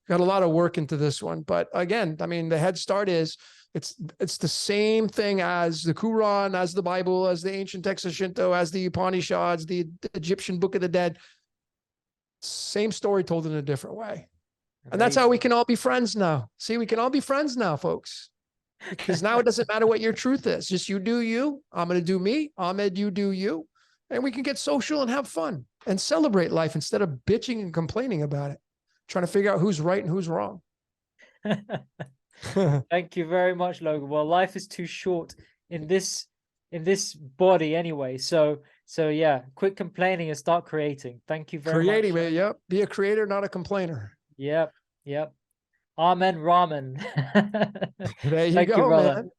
B: got a lot of work into this one, but again, I mean, the head start is it's the same thing as the Quran, as the Bible, as the ancient text of Shinto, as the Upanishads, the Egyptian Book of the Dead. Same story told in a different way. And that's how we can all be friends now. See, we can all be friends now, folks. Because now it doesn't matter what your truth is. Just you do you. I'm going to do me. Ahmed, you do you. And we can get social and have fun and celebrate life instead of bitching and complaining about it, trying to figure out who's right and who's wrong.
A: Thank you very much, Logan. Well, life is too short in this body anyway. So yeah, quit complaining and start creating. Thank you very much.
B: Creating, yep. Be a creator, not a complainer.
A: Yep. Amen, ramen.
B: There you
A: Thank
B: go,
A: you, brother.
B: man.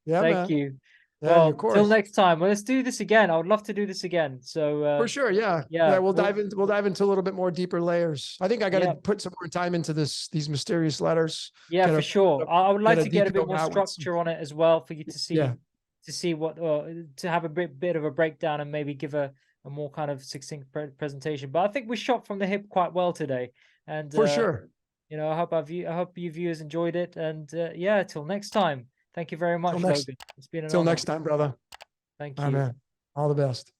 B: Yeah,
A: Thank
B: man.
A: you.
B: Yeah,
A: Well,
B: of course.
A: till next time. Well, let's do this again. I would love to do this again. So
B: for sure, yeah. We'll dive into a little bit more deeper layers. I think I got to put some more time into these mysterious letters.
A: Yeah, for sure. I would like to get a bit more structure on it as well for you to see what to have a bit of a breakdown and maybe give a more kind of succinct presentation. But I think we shot from the hip quite well today, and
B: for sure.
A: You know, I hope you viewers enjoyed it, and yeah, till next time. Thank you very much, Logan. It's been an honor.
B: Till next time, brother.
A: Thank you.
B: Amen. All the best.